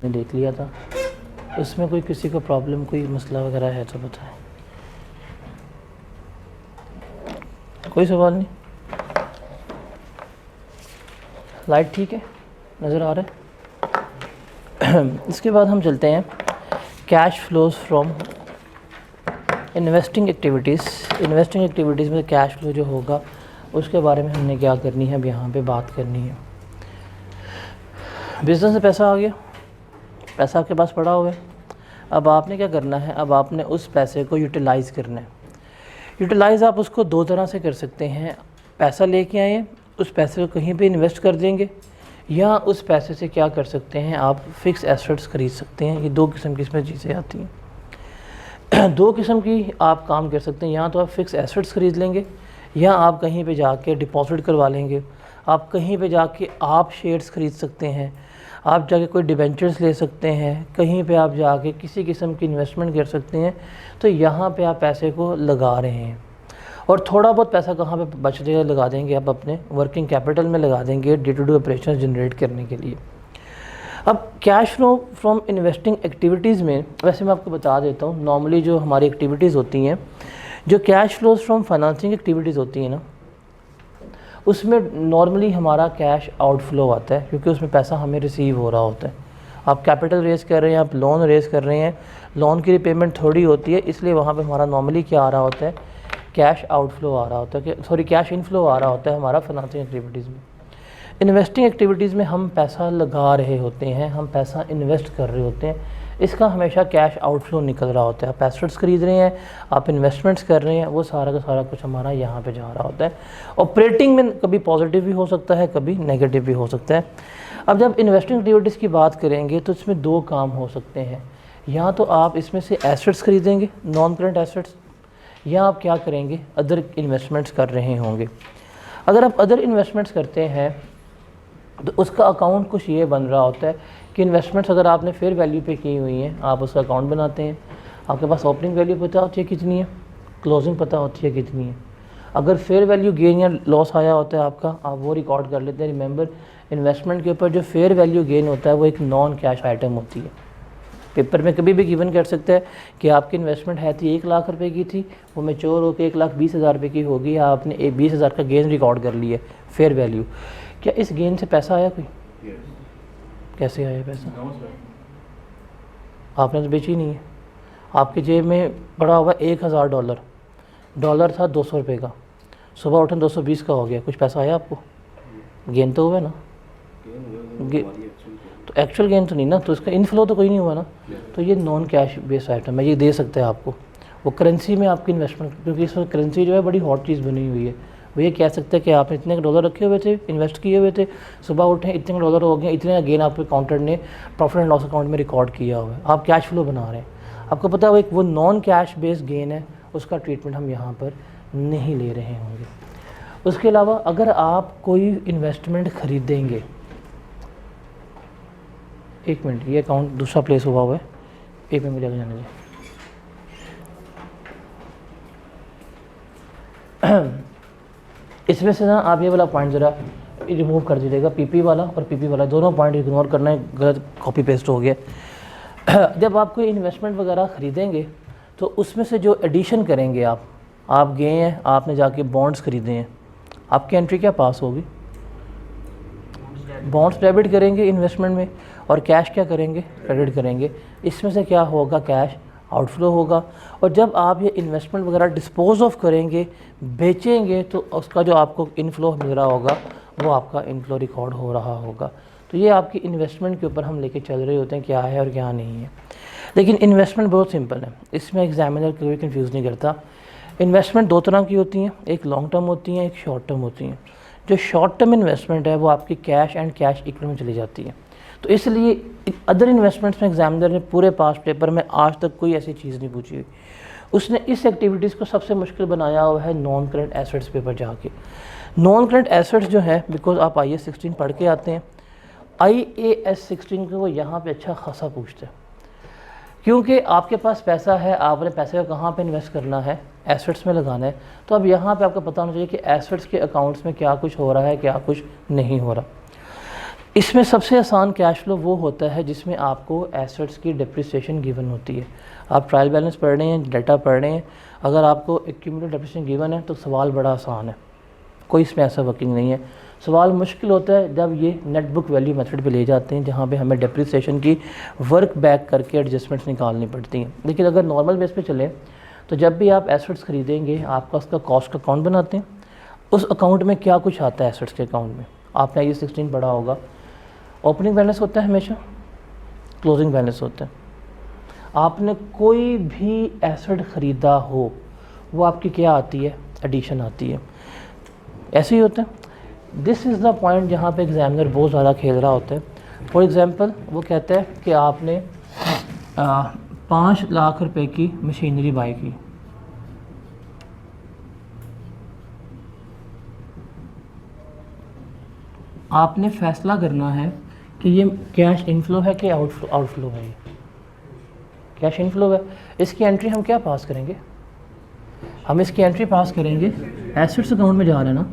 देख लिया था, उसमें कोई किसी को प्रॉब्लम कोई मसला वगैरह है तो बताएं। कोई सवाल नहीं? लाइट ठीक है, नज़र आ रहा है? इसके बाद हम चलते हैं cash flows from investing activities. Investing activities में कैश फ्लो जो होगा उसके बारे में हमने क्या करनी है, अब यहाँ पे बात करनी है। बिज़नेस से पैसा आ गया, पैसा आपके पास पड़ा हुआ है, अब आपने क्या करना है, अब आपने उस पैसे को यूटिलाइज़ करना है। यूटिलाइज़ आप उसको दो तरह से कर सकते हैं, पैसा लेके आए उस पैसे को कहीं पे इन्वेस्ट कर देंगे, या उस पैसे से क्या कर सकते हैं, आप फ़िक्स एसेट्स खरीद सकते हैं। ये दो किस्म की इसमें चीज़ें आती हैं। दो किस्म की आप काम कर सकते हैं, या तो आप फ़िक्स एसेट्स खरीद लेंगे, या आप कहीं पे जाके डिपॉजिट करवा लेंगे। आप कहीं पे जाके आप शेयर्स खरीद सकते हैं, आप जाके कोई डिबेंचर्स ले सकते हैं, कहीं पे आप जाके किसी किस्म की इन्वेस्टमेंट कर सकते हैं। तो यहाँ पे आप पैसे को लगा रहे हैं, और थोड़ा बहुत पैसा कहाँ पे बच जाएगा, लगा देंगे आप अपने वर्किंग कैपिटल में, लगा देंगे day to day operation generate करने के लिए। अब cash flow from investing activities में वैसे मैं आपको बता देता हूँ, नॉर्मली जो हमारी एक्टिविटीज़ होती हैं, जो cash flows from financing activities होती हैं ना, उसमें नॉर्मली हमारा कैश आउटफ्लो आता है, क्योंकि उसमें पैसा हमें रिसीव हो रहा होता है। आप कैपिटल रेज़ कर रहे हैं, आप लोन रेज़ कर रहे हैं, लोन की रिपेमेंट थोड़ी होती है, इसलिए वहाँ पे हमारा नॉर्मली क्या आ रहा होता है, कैश आउटफ्लो आ रहा होता है, सॉरी कैश इनफ्लो आ रहा होता है हमारा फाइनेंसिंग एक्टिविटीज़ में। इन्वेस्टिंग एक्टिविटीज़ में हम पैसा लगा रहे होते हैं, हम पैसा इन्वेस्ट कर रहे होते हैं, इसका हमेशा कैश आउटफ्लो निकल रहा होता है। आप एसेट्स खरीद रहे हैं, आप इन्वेस्टमेंट्स कर रहे हैं, वो सारा का सारा कुछ हमारा यहाँ पे जा रहा होता है। ऑपरेटिंग में कभी पॉजिटिव भी हो सकता है, कभी नेगेटिव भी हो सकता है। अब जब इन्वेस्टिंग एक्टिविटीज़ की बात करेंगे तो इसमें दो काम हो सकते हैं, या तो आप इसमें से एसेट्स खरीदेंगे, नॉन करंट एसेट्स, या आप क्या करेंगे, अदर इन्वेस्टमेंट्स कर रहे होंगे। अगर आप अदर इन्वेस्टमेंट्स करते हैं तो उसका अकाउंट कुछ ये बन रहा होता है कि इन्वेस्टमेंट्स अगर आपने फेयर वैल्यू पे की हुई हैं, आप उसका अकाउंट बनाते हैं, आपके पास ओपनिंग वैल्यू पता होती है कितनी है, क्लोजिंग पता होती है कितनी है। अगर फेयर वैल्यू गेन या लॉस आया होता है आपका, आप वो रिकॉर्ड कर लेते हैं। रिमेंबर, इन्वेस्टमेंट के ऊपर जो फेयर वैल्यू गेन होता है वो एक नॉन कैश आइटम होती है। पेपर में कभी भी गिवन कर सकता है कि आपकी इन्वेस्टमेंट है थी 1 लाख रुपए की थी, वो मैच्योर होकर 1,20,000 रुपये की होगी, या आपने 20,000 का गेन रिकॉर्ड कर लिया फेयर वैल्यू। क्या इस गेन से पैसा आया कोई? कैसे आया पैसा? आपने तो बेची नहीं है, आपकी जेब में पड़ा हुआ $1,000, डॉलर था 200 रुपये का, सुबह उठे 220 का हो गया, कुछ पैसा आया आपको? गेन तो हुआ ना, तो एक्चुअल गेन तो नहीं ना, तो इसका इनफ्लो तो कोई नहीं हुआ ना। तो ये नॉन कैश बेस आइटम है, ये दे सकता है आपको। वो करेंसी में आपकी इन्वेस्टमेंट, क्योंकि इसमें करेंसी जो है बड़ी हॉट चीज़ बनी हुई है, वो ये कह सकते हैं कि आपने इतने डॉलर रखे हुए थे, इन्वेस्ट किए हुए थे, सुबह उठे इतने डॉलर हो गए, इतने गेन आपके काउंटर ने प्रॉफिट एंड लॉस अकाउंट में रिकॉर्ड किया हुआ है, आप कैश फ्लो बना रहे हैं। आपको पता है वो नॉन कैश बेस्ड गेन है, उसका ट्रीटमेंट हम यहाँ पर नहीं ले रहे होंगे। उसके अलावा अगर आप कोई इन्वेस्टमेंट खरीदेंगे, एक मिनट, ये अकाउंट दूसरा प्लेस हुआ है, एक मिनट मुझे जाने दीजिए। इसमें से ना आप ये वाला पॉइंट ज़रा रिमूव कर दीजिएगा, पीपी वाला और पीपी वाला दोनों पॉइंट इग्नोर करना है, गलत कॉपी पेस्ट हो गया। जब आप कोई इन्वेस्टमेंट वगैरह ख़रीदेंगे तो उसमें से जो एडिशन करेंगे आप गए हैं, आपने जाके बॉन्ड्स ख़रीदे हैं, आपकी एंट्री क्या पास होगी? बॉन्ड्स डेबिट करेंगे इन्वेस्टमेंट में, और कैश क्या करेंगे? क्रेडिट करेंगे। इसमें से क्या होगा? कैश आउटफ्लो होगा। और जब आप ये इन्वेस्टमेंट वगैरह डिस्पोज ऑफ करेंगे, बेचेंगे, तो उसका जो आपको इनफ्लो मिल रहा होगा वो आपका इनफ्लो रिकॉर्ड हो रहा होगा। तो ये आपकी इन्वेस्टमेंट के ऊपर हम लेके चल रहे होते हैं, क्या है और क्या नहीं है। लेकिन इन्वेस्टमेंट बहुत सिंपल है, इसमें एग्जामिनर कोई कंफ्यूज नहीं करता। इन्वेस्टमेंट दो तरह की होती हैं, एक लॉन्ग टर्म होती हैं, एक शॉर्ट टर्म होती हैं। जो शॉर्ट टर्म इन्वेस्टमेंट है वो आपकी कैश एंड कैश इक्विवेलेंट में चली जाती है। तो इसलिए अदर इन्वेस्टमेंट्स में एग्जामिनर ने पूरे पास पेपर में आज तक कोई ऐसी चीज़ नहीं पूछी हुई। उसने इस एक्टिविटीज़ को सबसे मुश्किल बनाया हुआ है नॉन करंट एसेट्स पेपर जाके। नॉन करंट एसेट्स जो है, बिकॉज आप IAS 16 पढ़ के आते हैं, IAS 16 को वो यहाँ पे अच्छा खासा पूछते हैं, क्योंकि आपके पास पैसा है, आपने पैसे को कहाँ पे इन्वेस्ट करना है? एसेट्स में लगाना है। तो अब यहाँ पे आपको पता होना चाहिए कि एसेट्स के अकाउंट्स में क्या कुछ हो रहा है, क्या कुछ नहीं हो रहा। इसमें सबसे आसान कैश फ्लो वो होता है जिसमें आपको एसेट्स की डिप्रिसिएशन गिवन होती है। आप ट्रायल बैलेंस पढ़ रहे हैं, डाटा पढ़ रहे हैं, अगर आपको एक्यूमुलेटेड डिप्रिसिएशन गिवन है तो सवाल बड़ा आसान है, कोई इसमें ऐसा वर्किंग नहीं है। सवाल मुश्किल होता है जब ये नेट बुक वैल्यू मेथड पे ले जाते हैं, जहाँ पे हमें डिप्रिसिएशन की वर्क बैक करके एडजस्टमेंट्स निकालनी पड़ती हैं। लेकिन अगर नॉर्मल बेस पे चलें तो जब भी आप एसेट्स खरीदेंगे आपका उसका कॉस्ट का अकाउंट बनाते हैं, उस अकाउंट में क्या कुछ आता है एसेट्स के अकाउंट में, आपने IAS 16 पढ़ा होगा। ओपनिंग बैलेंस होता है हमेशा, क्लोजिंग बैलेंस होता है। आपने कोई भी एसेट ख़रीदा हो वो आपकी क्या आती है, एडिशन आती है। ऐसे ही होता है। दिस इज़ द पॉइंट जहाँ पे एग्जामिनर बहुत ज़्यादा खेल रहा होता है। फॉर एग्ज़ाम्पल वो कहता है कि आपने 5 लाख रुपए की मशीनरी बाई की, आपने फैसला करना है कि ये कैश इनफ्लो है कि आउटफ्लो है। ये कैश इनफ्लो है, इसकी एंट्री हम क्या पास करेंगे, हम इसकी एंट्री पास करेंगे एसेट्स अकाउंट में जा रहे हैं ना,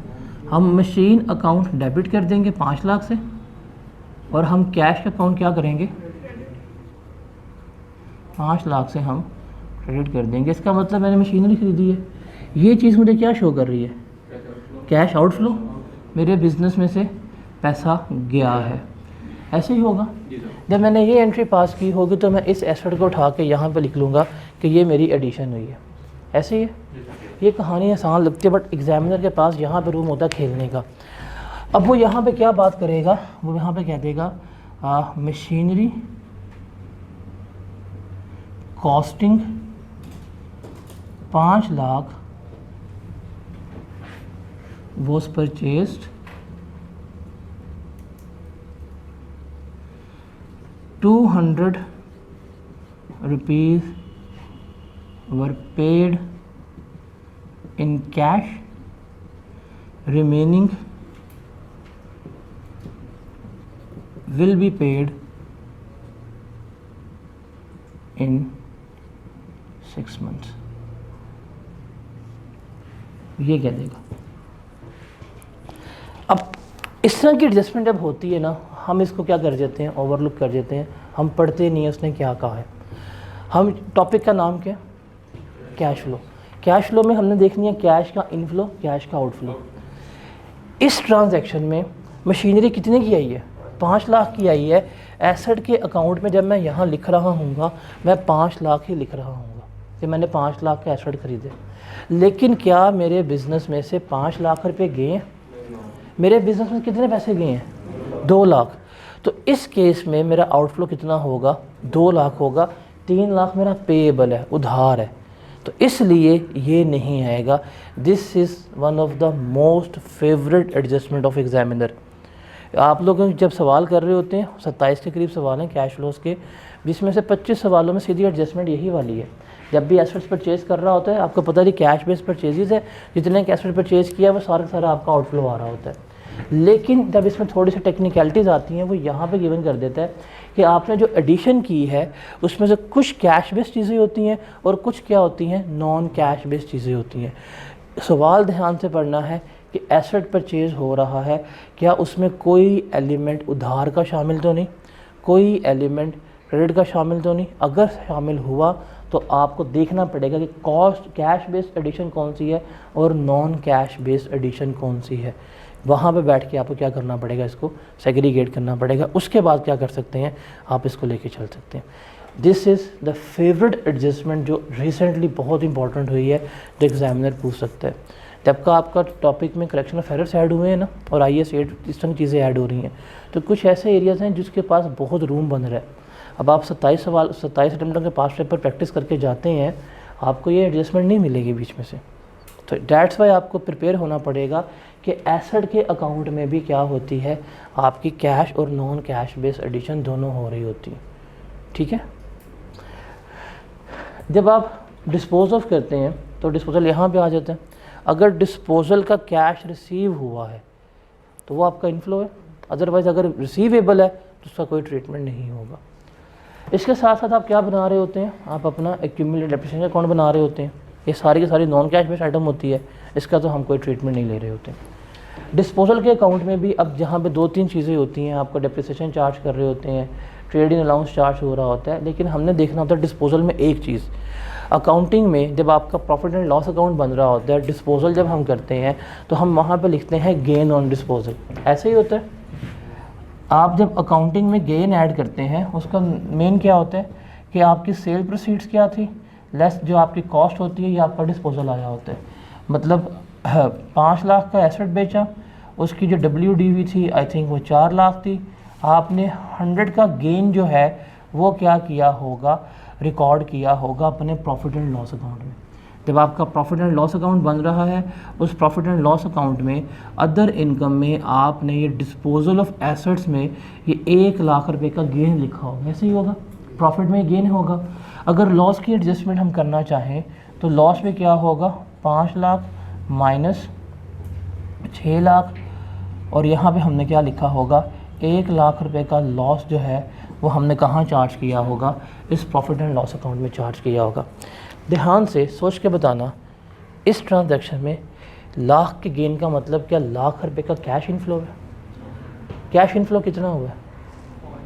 हम मशीन अकाउंट डेबिट कर देंगे 5 लाख से, और हम कैश का अकाउंट क्या करेंगे 5 लाख से हम क्रेडिट कर देंगे। इसका मतलब मैंने मशीनरी खरीदी है, ये चीज़ मुझे क्या शो कर रही है, कैश आउटफ्लो, मेरे बिजनेस में से पैसा गया है। ऐसे ही होगा, जब मैंने ये एंट्री पास की होगी तो मैं इस एसेट को उठा के यहाँ पे लिख लूँगा कि ये मेरी एडिशन हुई है। ऐसे ही है, ये कहानी आसान लगती है बट एग्जामिनर के पास यहाँ पे रूम होता है खेलने का। अब वो यहाँ पे क्या बात करेगा, वो यहाँ पे कह देगा machinery costing 5 lakh was purchased 200 rupees were paid in cash, remaining will be paid in 6 months। ये कह देगा। अब इस तरह की एडजस्टमेंट जब होती है ना, हम इसको क्या कर देते हैं, ओवरलुक कर देते हैं, हम पढ़ते नहीं है उसने क्या कहा है। हम टॉपिक का नाम क्या है, कैश फ्लो। कैश फ्लो में हमने देखनी है कैश का इनफ्लो, कैश का आउटफ्लो। इस ट्रांजैक्शन में मशीनरी कितने की आई है, 5 लाख की आई है। एसेट के अकाउंट में जब मैं यहाँ लिख रहा हूँगा मैं 5 लाख ही लिख रहा हूँगा कि मैंने 5 लाख के एसेट खरीदे। लेकिन क्या मेरे बिज़नेस में से 5 लाख रुपए गए हैं, मेरे बिज़नेस में कितने पैसे गए हैं, 2 लाख। तो इस केस में मेरा आउटफ्लो कितना होगा, 2 लाख होगा। 3 लाख मेरा पेएबल है, उधार है, तो इसलिए ये नहीं आएगा। This is one of the most favourite adjustment of examiner. आप लोग जब सवाल कर रहे होते हैं 27 के करीब सवाल हैं कैश फ्लोज के, जिसमें से 25 सवालों में सीधी एडजस्टमेंट यही वाली है। जब भी एसेट्स परचेज़ कर रहा होता है, आपको पता नहीं कैश बेस्ड परचेजेस है, जितने एसेट परचेज़ किया वो सारा सारा आपका आउटफ्लो आ रहा होता है। लेकिन जब इसमें थोड़ी सी टेक्निकलिटीज़ आती हैं, वो यहाँ पे गिवन कर देता है कि आपने जो एडिशन की है उसमें से कुछ कैश बेस्ड चीज़ें होती हैं और कुछ क्या होती हैं, नॉन कैश बेस्ड चीज़ें होती हैं। सवाल ध्यान से पढ़ना है कि एसेट परचेज़ हो रहा है, क्या उसमें कोई एलिमेंट उधार का शामिल तो नहीं, कोई एलिमेंट क्रेडिट का शामिल तो नहीं। अगर शामिल हुआ तो आपको देखना पड़ेगा कि कॉस्ट कैश बेस्ड एडिशन कौन सी है और नॉन कैश बेस्ड एडिशन कौन सी है। वहाँ पे बैठ के आपको क्या करना पड़ेगा, इसको सेग्रीगेट करना पड़ेगा। उसके बाद क्या कर सकते हैं, आप इसको लेके चल सकते हैं। This is the favourite adjustment जो रिसेंटली बहुत इंपॉर्टेंट हुई है, जो एग्जामिनर पूछ सकता है। जब का आपका टॉपिक में करेक्शन ऑफ एरर्स ऐड हुए हैं ना, और IAS 8 इस तरह की चीज़ें ऐड हो रही हैं, तो कुछ ऐसे एरियाज़ हैं जिसके पास बहुत रूम बन रहा है। अब आप 27 अटेम्प्टों के पास पेपर प्रैक्टिस करके जाते हैं, आपको ये एडजस्टमेंट नहीं मिलेगी बीच में से। तो डैट्स वाई आपको प्रिपेयर होना पड़ेगा कि एसेट के अकाउंट में भी क्या होती है, आपकी कैश और नॉन कैश बेस्ड एडिशन दोनों हो रही होती है। ठीक है। जब आप डिस्पोज ऑफ करते हैं तो डिस्पोजल यहाँ पे आ जाता है। अगर डिस्पोजल का कैश रिसीव हुआ है तो वो आपका इनफ्लो है, अदरवाइज़ अगर रिसीवेबल है तो उसका कोई ट्रीटमेंट नहीं होगा। इसके साथ साथ आप क्या बना रहे होते हैं, आप अपना एक्यूमुलेटेड डेप्रिसिएशन अकाउंट बना रहे होते हैं। ये सारी की सारी नॉन कैश बेस्ड आइटम होती है, इसका तो हम कोई ट्रीटमेंट नहीं ले रहे होते। डिस्पोजल के अकाउंट में भी अब जहाँ पे 2-3 चीज़ें होती हैं, आपको डेप्रिसिएशन चार्ज कर रहे होते हैं, ट्रेडिंग अलाउंस चार्ज हो रहा होता है, लेकिन हमने देखना होता है डिस्पोजल में एक चीज़, अकाउंटिंग में जब आपका प्रॉफिट एंड लॉस अकाउंट बन रहा होता है, डिस्पोजल जब हम करते हैं तो हम वहाँ पे लिखते हैं गेन ऑन डिस्पोजल। ऐसे ही होता है, आप जब अकाउंटिंग में गेन ऐड करते हैं उसका मेन क्या होता है कि आपकी सेल प्रोसीड्स क्या थी लेस जो आपकी कॉस्ट होती है, ये आपका डिस्पोजल आया होता है। मतलब 5 लाख का एसेट बेचा, उसकी जो WDV थी आई थिंक वो 4 लाख थी, आपने 100 का गेन जो है वो क्या किया होगा, रिकॉर्ड किया होगा अपने प्रॉफिट एंड लॉस अकाउंट में। जब आपका प्रॉफिट एंड लॉस अकाउंट बन रहा है, उस प्रॉफिट एंड लॉस अकाउंट में अदर इनकम में आपने ये डिस्पोजल ऑफ एसेट्स में ये 1 लाख रुपए का गेन लिखा होगा, ऐसे ही होगा, प्रॉफिट में गेन होगा। अगर लॉस की एडजस्टमेंट हम करना चाहें तो लॉस में क्या होगा, 5 लाख माइनस 6 लाख, और यहाँ पे हमने क्या लिखा होगा, 1 लाख रुपए का लॉस जो है वो हमने कहाँ चार्ज किया होगा, इस प्रॉफिट एंड लॉस अकाउंट में चार्ज किया होगा। ध्यान से सोच के बताना, इस ट्रांजैक्शन में लाख के गेन का मतलब क्या, लाख रुपए का कैश इनफ्लो है। कैश इनफ्लो कितना हुआ है,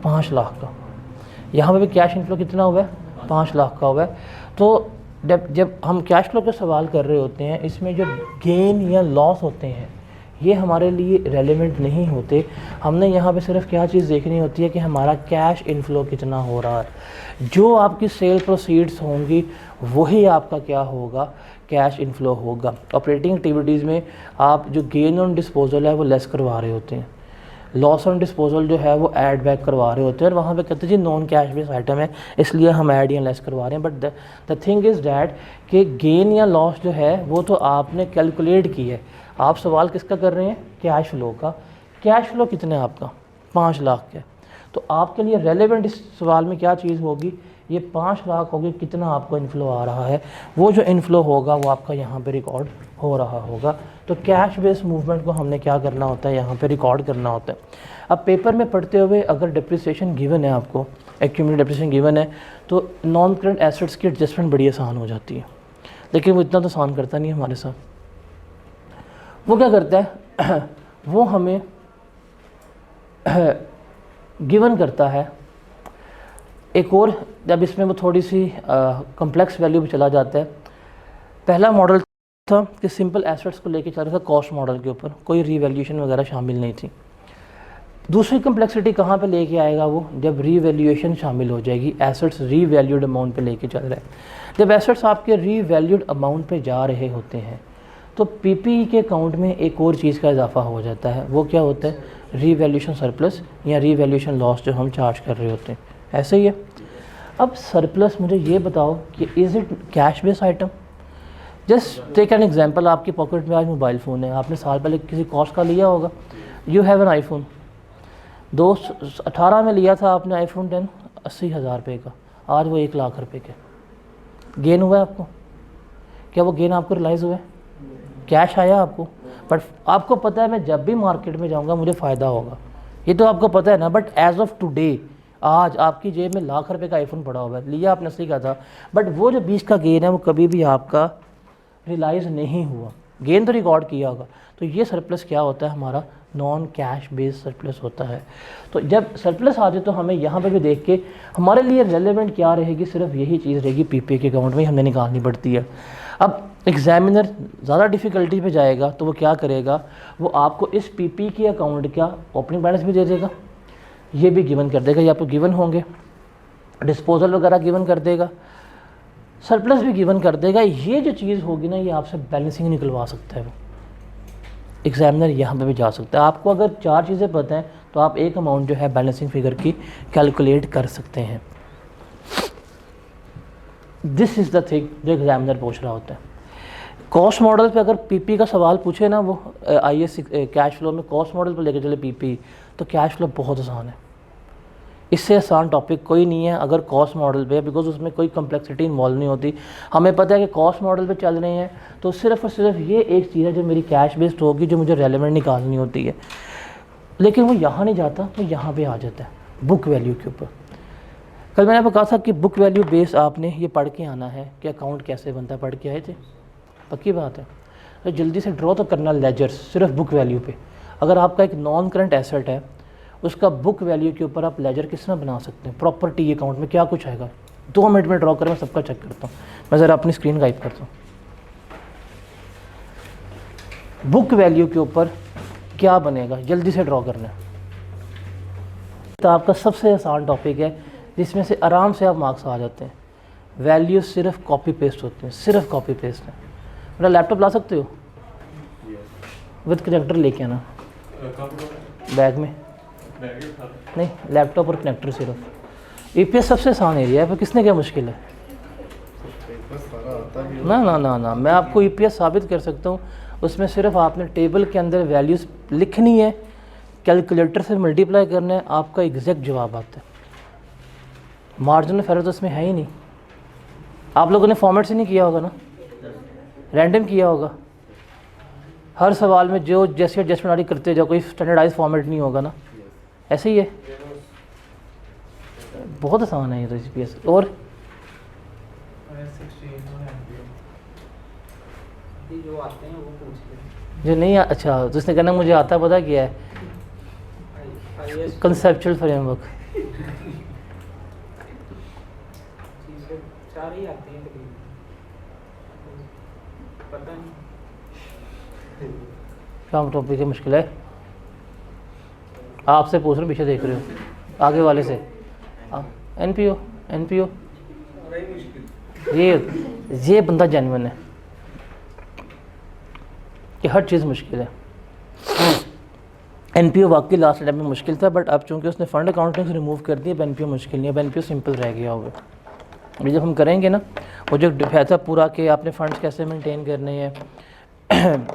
5 लाख का। यहाँ पे भी कैश इनफ्लो कितना हुआ है, 5 लाख का हुआ है। तो जब हम कैश फ्लो का सवाल कर रहे होते हैं, इसमें जो गेन या लॉस होते हैं ये हमारे लिए रेलेवेंट नहीं होते। हमने यहाँ पे सिर्फ क्या चीज़ देखनी होती है कि हमारा कैश इनफ्लो कितना हो रहा है। जो आपकी सेल प्रोसीड्स होंगी वही आपका क्या होगा, कैश इनफ्लो होगा। ऑपरेटिंग एक्टिविटीज़ में आप जो गेन ऑन डिस्पोजल है वो लेस करवा रहे होते हैं, लॉस ऑन डिस्पोजल जो है वो ऐड बैक करवा रहे होते हैं, और वहाँ पे कहते हैं जी नॉन कैश बेस आइटम है इसलिए हम ऐड या लेस करवा रहे हैं। But the thing is that कि गेन या लॉस जो है वो तो आपने कैलकुलेट की है। आप सवाल किसका कर रहे हैं, कैश फ्लो का। कैश फ्लो कितना है आपका, 5 लाख का। तो आपके लिए रेलेवेंट इस सवाल में क्या चीज़ होगी, ये 5 लाख होगी, कितना आपको इनफ्लो आ रहा है, वो जो इनफ्लो होगा वो आपका यहाँ पे रिकॉर्ड हो रहा होगा। तो कैश बेस्ड मूवमेंट को हमने क्या करना होता है, यहाँ पे रिकॉर्ड करना होता है। अब पेपर में पढ़ते हुए अगर डिप्रिसिएशन गिवन है, आपको एक्यूमुलेटेड डिप्रिसिएशन गिवन है, तो नॉन करंट एसेट्स की एडजस्टमेंट बड़ी आसान हो जाती है, लेकिन वो इतना तो आसान करता नहीं हमारे साथ। वो क्या करता है वो हमें गिवन करता है एक और, जब इसमें वो थोड़ी सी कम्प्लेक्स वैल्यू पे चला जाता है। पहला मॉडल था कि सिंपल एसेट्स को लेके चल रहा था कॉस्ट मॉडल के ऊपर, कोई रीवैल्यूएशन वगैरह शामिल नहीं थी। दूसरी कम्प्लेक्सिटी कहाँ पे लेके आएगा वो, जब रीवैल्यूएशन शामिल हो जाएगी, एसेट्स रीवैल्यूड अमाउंट पे लेके चल रहा है। जब एसेट्स आपके रीवैल्यूड अमाउंट पे जा रहे होते हैं तो पीपीई के अकाउंट में एक और चीज़ का इजाफा हो जाता है, वो क्या होता है, रीवैल्यूएशन सरप्लस या रीवैल्यूएशन लॉस जो हम चार्ज कर रहे होते हैं। ऐसे ही है। अब सरप्लस मुझे ये बताओ कि is it cash based item. Just take an example, आपकी पॉकेट में आज मोबाइल फ़ोन है, आपने साल पहले किसी कॉस्ट का लिया होगा, यू हैव एन आईफोन, 2018 में लिया था आपने आईफोन 10 80,000 रुपये का, आज वो 1 लाख रुपये का गेन हुआ है आपको। क्या वो गेन आपको रियलाइज़ हुआ है, कैश आया आपको, बट आपको पता है मैं जब भी मार्केट में जाऊंगा मुझे फ़ायदा होगा, ये तो आपको पता है ना। बट एज ऑफ टुडे आज आपकी जेब में लाख रुपए का आईफोन पड़ा हुआ है, लिया आपने 80 का था, बट वो जो 20 का गेन है वो कभी भी आपका रियलाइज़ नहीं हुआ, गेन तो रिकॉर्ड किया होगा। तो ये सरप्लस क्या होता है, हमारा नॉन कैश बेस्ड सरप्लस होता है। तो जब सरप्लस आ जाए तो हमें यहाँ पे भी देख के हमारे लिए रेलेवेंट क्या रहेगी, सिर्फ यही चीज़ रहेगी, पीपीए के अकाउंट में हमने निकालनी पड़ती है। अब एग्जामिनर ज़्यादा डिफ़िकल्टी पे जाएगा तो वो क्या करेगा, वो आपको इस पीपी के अकाउंट का ओपनिंग बैलेंस भी दे देगा, ये भी गिवन कर देगा, ये आपको गिवन होंगे, डिस्पोजल वगैरह गिवन कर देगा, सरप्लस भी गिवन कर देगा। ये जो चीज़ होगी ना, ये आपसे बैलेंसिंग निकलवा सकता है वो एग्जामिनर, यहाँ पे भी जा सकता है। आपको अगर 4 चीज़ें पता हैं तो आप एक अमाउंट जो है बैलेंसिंग फिगर की कैलकुलेट कर सकते हैं। दिस इज़ द थिंग जो एग्जामिनर पूछ रहा होता है। कॉस्ट मॉडल पे अगर पीपी का सवाल पूछे ना, वो आईएएस कैश फ्लो में कॉस्ट मॉडल पर लेके चले पीपी, तो कैश फ्लो बहुत आसान है, इससे आसान टॉपिक कोई नहीं है अगर कॉस्ट मॉडल पे, बिकॉज उसमें कोई कम्प्लेक्सिटी इन्वॉल्व नहीं होती। हमें पता है कि कॉस्ट मॉडल पे चल रहे हैं तो सिर्फ और सिर्फ ये एक चीज़ है जो मेरी कैश बेस्ड होगी, जो मुझे रेलेवेंट निकालनी होती है, लेकिन वो यहाँ नहीं जाता, वो यहाँ पे आ जाता है बुक वैल्यू के ऊपर। कल मैंने आपको कहा था कि बुक वैल्यू बेस आपने ये पढ़ के आना है कि अकाउंट कैसे बनता है, पढ़ के आए थे, पक्की बात है। तो जल्दी से ड्रॉ तो करना लेजर सिर्फ बुक वैल्यू पे। अगर आपका एक नॉन करंट एसेट है उसका बुक वैल्यू के ऊपर आप लेजर किस में बना सकते हैं, प्रॉपर्टी अकाउंट में क्या कुछ आएगा। 2 मिनट में ड्रॉ करें, मैं सबका चेक करता हूँ। मैं ज़रा अपनी स्क्रीन गाइड करता हूँ। बुक वैल्यू के ऊपर क्या बनेगा, जल्दी से ड्रॉ करना है। तो आपका सबसे आसान टॉपिक है जिसमें से आराम से आप मार्क्स आ जाते हैं। वैल्यू सिर्फ कॉपी पेस्ट होते हैं, सिर्फ कॉपी पेस्ट है। मेरा लैपटॉप ला सकते हो विद कनेक्टर लेके आना बैग में, नहीं लैपटॉप और कनेक्टर सिर्फ। ईपीएस सबसे आसान एरिया है, पर किसने क्या मुश्किल है। ना ना ना ना, मैं आपको ईपीएस साबित कर सकता हूँ। उसमें सिर्फ आपने टेबल के अंदर वैल्यूज़ लिखनी है, कैलकुलेटर से मल्टीप्लाई करना है, आपका एग्जैक्ट जवाब आता है। मार्जिनल एरर तो इसमें है ही नहीं। आप लोगों ने फॉर्मेट से नहीं किया होगा ना, रैंडम किया होगा। हर सवाल में जो जैसे एडजस्टमेंट आदि करते जाओ, कोई स्टैंडर्डाइज फॉर्मेट नहीं होगा ना, ऐसे ही है। बहुत आसान है ये तो ईपीएस। और जो नहीं अच्छा, तो उसने कहना मुझे आता, पता क्या है, कंसेप्चुअल फ्रेमवर्क। क्या टॉपिक है, मुश्किल है। आपसे पूछ रहे हो, पीछे देख रहे हो आगे वाले से। एनपीओ एनपीओ ये बंदा जेन्युइन है कि हर चीज़ मुश्किल है। एनपीओ वाकई लास्ट टाइम में मुश्किल था, बट अब चूंकि उसने फंड अकाउंटिंग से रिमूव कर दिया, अब एनपीओ मुश्किल नहीं है, अब एनपीओ सिंपल रह गया होगा। अभी जब हम करेंगे ना वो जो डिफाइसा पूरा के आपने फंड्स कैसे मेंटेन करने हैं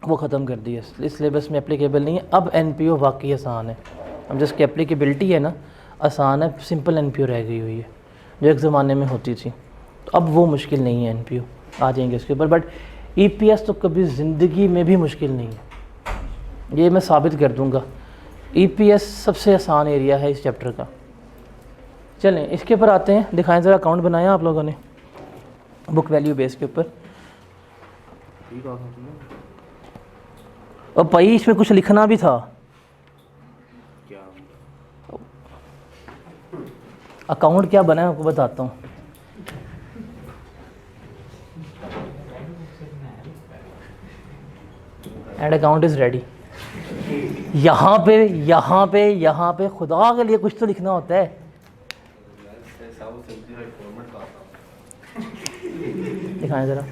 वो ख़त्म कर दिया, इस सिलेबस में एप्लीकेबल नहीं है। अब एनपीओ वाकई आसान है, अब जिसकी एप्लीकेबिलिटी है ना आसान है, सिंपल एनपीओ रह गई हुई है जो एक ज़माने में होती थी। तो अब वो मुश्किल नहीं है, एनपीओ आ जाएंगे इसके ऊपर। बट ईपीएस तो कभी ज़िंदगी में भी मुश्किल नहीं है, ये मैं साबित कर दूंगा। ईपीएस सबसे आसान एरिया है इस चैप्टर का। चलें इसके ऊपर आते हैं, दिखाएं ज़रा अकाउंट बनाया आप लोगों ने बुक वैल्यू बेस के ऊपर। और भाई इसमें कुछ लिखना भी था, अकाउंट क्या बना है आपको बताता हूँ। And account is ready. यहाँ पे खुदा के लिए कुछ तो लिखना होता है। दिखाएं ज़रा।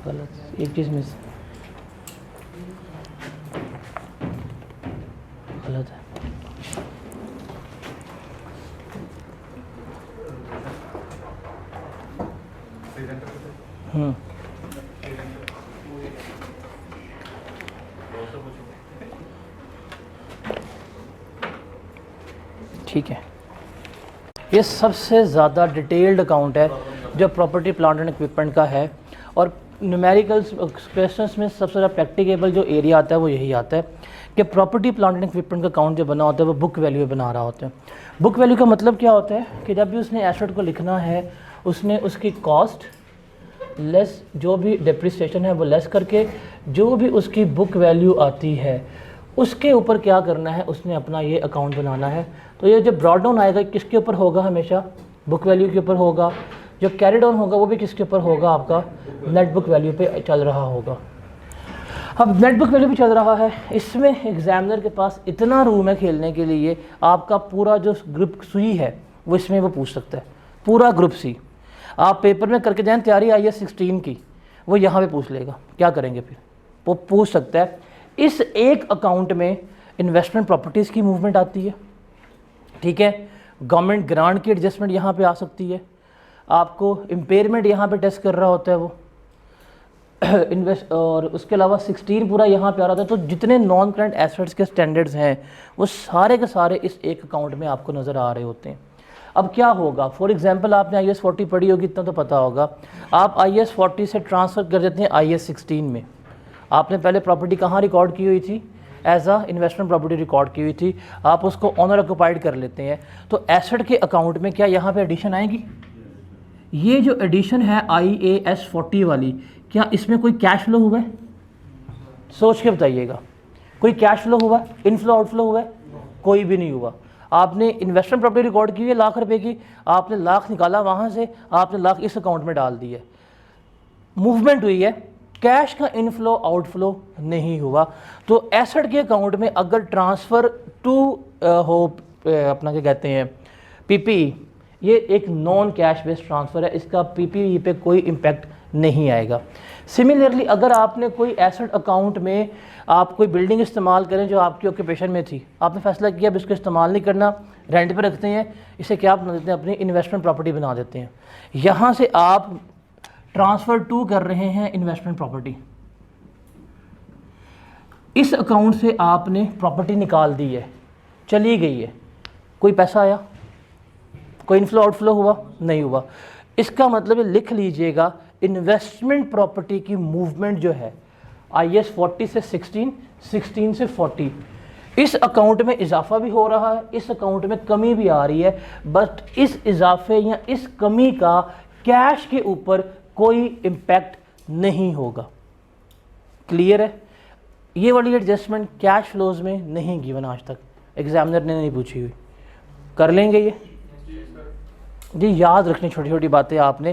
गलत एक चीज़ मिस गलत है। ठीक है, ये सबसे ज़्यादा डिटेल्ड अकाउंट है जो प्रॉपर्टी प्लांट एंड इक्विपमेंट का है। और न्यूमेरिकल क्वेश्चंस में सबसे ज़्यादा प्रैक्टिकेबल जो एरिया आता है वो यही आता है कि प्रॉपर्टी प्लांट एंड इक्विपमेंट का अकाउंट जो बना होता है वो बुक वैल्यू बना रहा होता है। बुक वैल्यू का मतलब क्या होता है कि जब भी उसने एसेट को लिखना है, उसने उसकी कॉस्ट लेस जो भी डिप्रिसिएशन है वो लेस करके जो भी उसकी बुक वैल्यू आती है उसके ऊपर क्या करना है, उसने अपना ये अकाउंट बनाना है। तो ये जो ब्रॉड डाउन आएगा किसके ऊपर होगा, हमेशा बुक वैल्यू के ऊपर होगा। जो कैरी डाउन होगा वो भी किसके ऊपर होगा, आपका नेट बुक वैल्यू पे चल रहा होगा। अब नेट बुक वैल्यू पे चल रहा है, इसमें एग्जामिनर के पास इतना रूम है खेलने के लिए। आपका पूरा जो ग्रुप सी है वो इसमें वो पूछ सकता है, पूरा ग्रुप सी। आप पेपर में करके जाएँ तैयारी आई है 16 की, वो यहाँ पे पूछ लेगा, क्या करेंगे फिर वो पूछ सकता है। इस एक अकाउंट में इन्वेस्टमेंट प्रॉपर्टीज़ की मूवमेंट आती है, ठीक है, गवर्नमेंट ग्रांट की एडजस्टमेंट यहाँ पे आ सकती है, आपको इम्पेयरमेंट यहाँ पे टेस्ट कर रहा होता है वो, इन्वेस्ट और उसके अलावा 16 पूरा यहाँ पे आ रहा था। तो जितने नॉन करंट एसेट्स के स्टैंडर्ड्स हैं वो सारे के सारे इस एक अकाउंट में आपको नज़र आ रहे होते हैं। अब क्या होगा, फॉर एग्जांपल आपने IAS 40 पढ़ी होगी, इतना तो पता होगा। आप IAS 40 से ट्रांसफ़र कर देते हैं IAS 16 में। आपने पहले प्रॉपर्टी कहाँ रिकॉर्ड की हुई थी, as a investment property record की हुई थी, आप उसको ऑनर ऑक्युपाइड कर लेते हैं। तो एसेट के अकाउंट में क्या यहाँ पे एडिशन आएगी? ये जो एडिशन है IAS 40 वाली, क्या इसमें कोई कैश फ्लो हुआ है? सोच के बताइएगा, कोई कैश फ्लो हुआ है, इनफ्लो आउटफ्लो हुआ है? कोई भी नहीं हुआ। आपने इन्वेस्टमेंट प्रॉपर्टी रिकॉर्ड की है लाख रुपए की, आपने लाख निकाला वहाँ से, आपने लाख इस अकाउंट में डाल दी है, मूवमेंट हुई है, कैश का इनफ्लो आउटफ्लो नहीं हुआ। तो एसेट के अकाउंट में अगर ट्रांसफ़र टू हो अपना क्या कहते हैं PPE, ये एक नॉन कैश बेस्ड ट्रांसफ़र है, इसका PPE पे कोई इम्पैक्ट नहीं आएगा। सिमिलरली अगर आपने कोई एसेट अकाउंट में आप कोई बिल्डिंग इस्तेमाल करें जो आपकी ऑक्यूपेशन में थी, आपने फैसला किया अब इसको इस्तेमाल नहीं करना, रेंट पे रखते हैं, इसे क्या बना देते हैं, अपनी इन्वेस्टमेंट प्रॉपर्टी बना देते हैं। यहाँ से आप ट्रांसफ़र टू कर रहे हैं इन्वेस्टमेंट प्रॉपर्टी, इस अकाउंट से आपने प्रॉपर्टी निकाल दी है, चली गई है, कोई पैसा आया, कोई इनफ्लो आउटफ्लो हुआ? नहीं हुआ। इसका मतलब लिख लीजिएगा, इन्वेस्टमेंट प्रॉपर्टी की मूवमेंट जो है IAS 40 से 16, 16 से 40, इस अकाउंट में इजाफा भी हो रहा है, इस अकाउंट में कमी भी आ रही है, बट इस इजाफे या इस कमी का कैश के ऊपर कोई इम्पैक्ट नहीं होगा। क्लियर है? ये वाली एडजस्टमेंट कैश फ्लोज में नहीं गिवन, आज तक एग्जामिनर ने नहीं पूछी हुई। कर लेंगे ये जी, याद रखनी छोटी छोटी बातें आपने,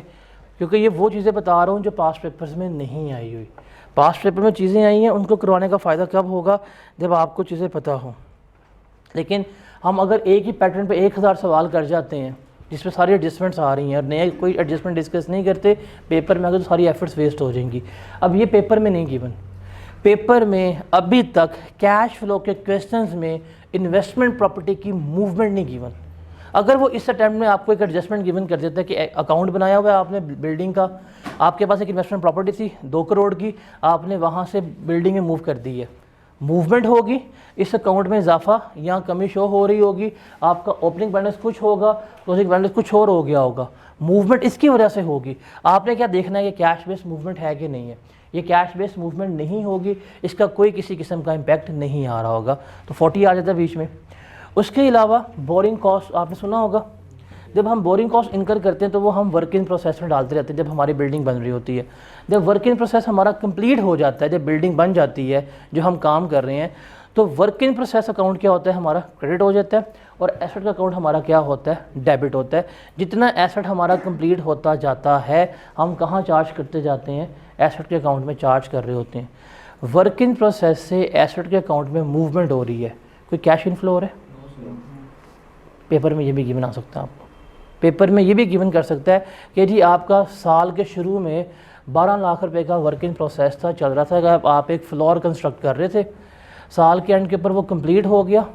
क्योंकि ये वो चीज़ें बता रहा हूँ जो पास्ट पेपर्स में नहीं आई हुई। पास्ट पेपर में चीज़ें आई हैं, उनको करवाने का फ़ायदा कब होगा, जब आपको चीज़ें पता हो। लेकिन हम अगर एक ही पैटर्न पे 1000 सवाल कर जाते हैं जिसमें सारी एडजस्टमेंट्स आ रही हैं और नया कोई एडजस्टमेंट डिस्कस नहीं करते पेपर में, अगर तो सारी एफर्ट्स वेस्ट हो जाएंगी। अब ये पेपर में नहीं गिवन, पेपर में अभी तक कैश फ्लो के क्वेश्चंस में इन्वेस्टमेंट प्रॉपर्टी की मूवमेंट नहीं गिवन। अगर वो इस अटैम्प्ट में आपको एक एडजस्टमेंट गिवन कर देता है कि अकाउंट बनाया हुआ है आपने बिल्डिंग का, आपके पास एक इन्वेस्टमेंट प्रॉपर्टी थी 2 करोड़ की, आपने वहाँ से बिल्डिंग में मूव कर दी है, मूवमेंट होगी, इस अकाउंट में इजाफा या कमी शो हो रही होगी, आपका ओपनिंग बैलेंस कुछ होगा, क्लोजिंग बैलेंस कुछ और हो गया होगा, मूवमेंट इसकी वजह से होगी। आपने क्या देखना है कि कैश बेस्ड मूवमेंट है कि नहीं है। ये कैश बेस्ड मूवमेंट नहीं होगी, इसका कोई किसी किस्म का इम्पैक्ट नहीं आ रहा होगा, तो 40 आ जाता है बीच में। उसके अलावा बोरिंग कॉस्ट आपने सुना होगा, जब हम बोरिंग कॉस्ट इनकर करते हैं तो वो हम वर्क इन प्रोसेस में डालते रहते हैं जब हमारी बिल्डिंग बन रही होती है। जब वर्क इन प्रोसेस हमारा कंप्लीट हो जाता है, जब बिल्डिंग बन जाती है, जो हम काम कर रहे हैं, तो वर्क इन प्रोसेस अकाउंट क्या होता है, हमारा क्रेडिट हो जाता है, और एसेट का अकाउंट हमारा क्या होता है, डेबिट होता है। जितना एसेट हमारा कंप्लीट होता जाता है, हम कहाँ चार्ज करते जाते हैं, एसेट के अकाउंट में चार्ज कर रहे होते हैं। वर्क इन प्रोसेस से एसेट के अकाउंट में मूवमेंट हो रही है, कोई कैश इनफ्लो हो रहा है? पेपर में ये भी गिवन आ सकता है आपको, पेपर में ये भी गिवन कर सकता है कि जी आपका साल के शुरू में 12 लाख रुपए का वर्क इन प्रोसेस था, चल रहा था, आप एक फ्लोर कंस्ट्रक्ट कर रहे थे, साल के एंड के ऊपर वो कंप्लीट हो गया।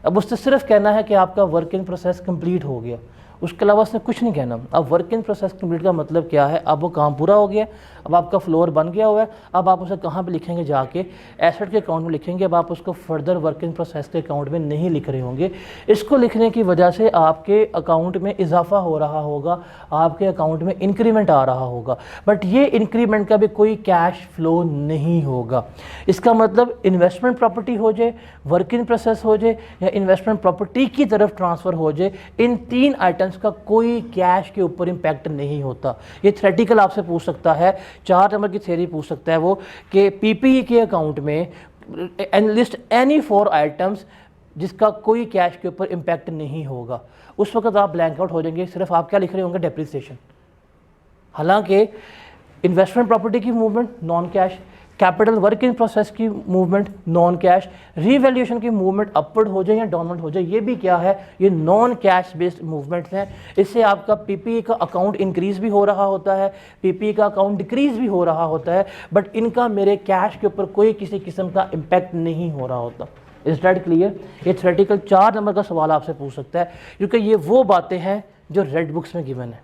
अब उससे सिर्फ कहना है कि आपका वर्क इन प्रोसेस कंप्लीट हो गया, उसके अलावा उसने कुछ नहीं कहना। अब वर्क इन प्रोसेस कंप्लीट का मतलब क्या है, अब वो काम पूरा हो गया, अब आपका फ्लोर बन गया हुआ है, अब आप उसे कहाँ पे लिखेंगे, जाके एसेट के अकाउंट में लिखेंगे। अब आप उसको फर्दर वर्क इन प्रोसेस के अकाउंट में नहीं लिख रहे होंगे। इसको लिखने की वजह से आपके अकाउंट में इजाफा हो रहा होगा, आपके अकाउंट में इंक्रीमेंट आ रहा होगा, बट ये इंक्रीमेंट का भी कोई कैश फ्लो नहीं होगा। इसका मतलब इन्वेस्टमेंट प्रॉपर्टी हो जाए, वर्क इन प्रोसेस हो जाए, या इन्वेस्टमेंट प्रॉपर्टी की तरफ ट्रांसफ़र हो जाए, इन 3 आइटम्स का कोई कैश के ऊपर इम्पैक्ट नहीं होता। ये थ्योरेटिकल आपसे पूछ सकता है, 4 नंबर की थ्योरी पूछ सकता है वो, कि PPE के अकाउंट में लिस्ट एनी 4 आइटम्स जिसका कोई कैश के ऊपर इम्पैक्ट नहीं होगा। उस वक्त आप ब्लैंक आउट हो जाएंगे, सिर्फ आप क्या लिख रहे होंगे, डेप्रिसिएशन। हालांकि इन्वेस्टमेंट प्रॉपर्टी की movement non cash, capital work in process की मूवमेंट नॉन कैश, रीवैल्यूएशन की मूवमेंट अपवर्ड हो जाए या डाउनवर्ड हो जाए, ये भी क्या है, ये नॉन कैश बेस्ड मूवमेंट्स हैं। इससे आपका PPE का अकाउंट इंक्रीज भी हो रहा होता है, PPE का अकाउंट डिक्रीज भी हो रहा होता है, बट इनका मेरे कैश के ऊपर कोई किसी किस्म का इम्पैक्ट नहीं हो रहा होता। Is that clear? ये थ्योरेटिकल 4 नंबर का सवाल आपसे पूछ सकता है, क्योंकि ये वो बातें हैं जो रेड बुक्स में गिवन है।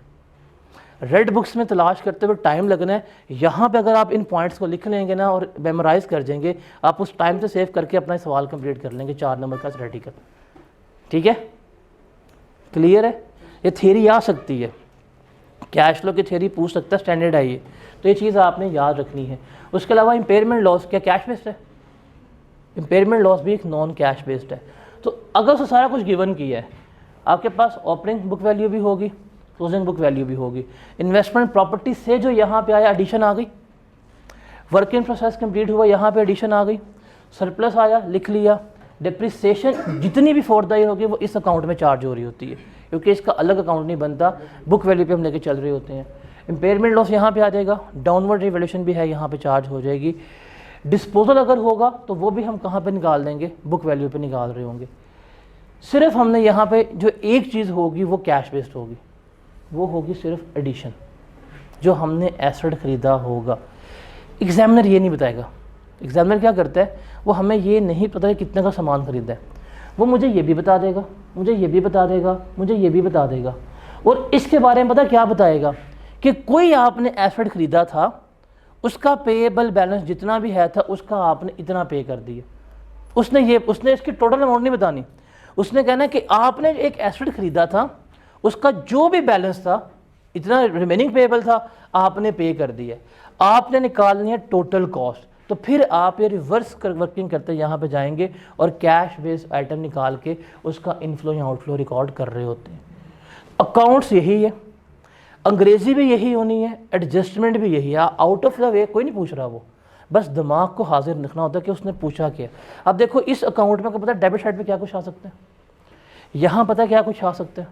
रेड बुक्स में तलाश करते हुए टाइम लगना है। यहाँ पे अगर आप इन पॉइंट्स को लिख लेंगे ना और मेमोराइज कर जाएंगे, आप उस टाइम से सेव करके अपना सवाल कंप्लीट कर लेंगे 4 नंबर का रेडी कर। ठीक है, क्लियर है? ये थ्योरी आ सकती है, कैश फ्लो की थ्योरी पूछ सकता है, स्टैंडर्ड है ये, तो ये चीज़ आपने याद रखनी है। उसके अलावा इम्पेयरमेंट लॉस क्या कैश बेस्ड है? इम्पेयरमेंट लॉस भी एक नॉन कैश बेस्ड है। तो अगर उससे सारा कुछ गिवन किया है, आपके पास ओपनिंग बुक वैल्यू भी होगी, क्लोजिंग बुक वैल्यू भी होगी, इन्वेस्टमेंट प्रॉपर्टी से जो यहाँ पे आया एडिशन आ गई, वर्क इन प्रोसेस कंप्लीट हुआ यहाँ पे एडिशन आ गई, सरप्लस आया लिख लिया, डिप्रिसिएशन जितनी भी फोर्दाई होगी वो इस अकाउंट में चार्ज हो रही होती है, क्योंकि इसका अलग अकाउंट नहीं बनता, बुक वैल्यू पे हम लेके चल रहे होते हैं। इम्पेयरमेंट लॉस यहाँ पे आ जाएगा, डाउनवर्ड रिवैल्यूएशन भी है यहाँ पे चार्ज हो जाएगी। डिस्पोजल अगर होगा तो वो भी हम कहाँ पे निकाल देंगे, बुक वैल्यू पे निकाल रहे होंगे। सिर्फ हमने यहाँ पे जो एक चीज़ होगी वो कैश बेस्ड होगी, वो होगी सिर्फ एडिशन, जो हमने एसेट ख़रीदा होगा। एग्जामिनर ये नहीं बताएगा। एग्जामिनर क्या करता है, वो हमें ये नहीं पता कि कितने का सामान ख़रीदा है, वो मुझे ये भी बता देगा, मुझे ये भी बता देगा, मुझे ये भी बता देगा, और इसके बारे में पता क्या बताएगा कि कोई आपने एसेट ख़रीदा था, उसका पेएबल बैलेंस जितना भी है था उसका आपने इतना पे कर दिया। उसने इसकी टोटल अमाउंट नहीं बतानी, उसने कहना कि आपने एक एसेट ख़रीदा था, उसका जो भी बैलेंस था, इतना रिमेनिंग पेएबल था, आपने पे कर दिया। आपने निकालनी है टोटल कॉस्ट, तो फिर आप ये रिवर्स वर्किंग करते यहाँ पे जाएंगे और कैश बेस्ड आइटम निकाल के उसका इनफ्लो या आउटफ्लो रिकॉर्ड कर रहे होते हैं। अकाउंट्स यही है, अंग्रेज़ी भी यही होनी है, एडजस्टमेंट भी यही है। आउट ऑफ द वे कोई नहीं पूछ रहा, वो बस दिमाग को हाजिर रखना होता है कि उसने पूछा क्या। अब देखो इस अकाउंट में पता है डेबिट साइड पे क्या कुछ आ सकता है, यहाँ पता है क्या कुछ आ सकता है,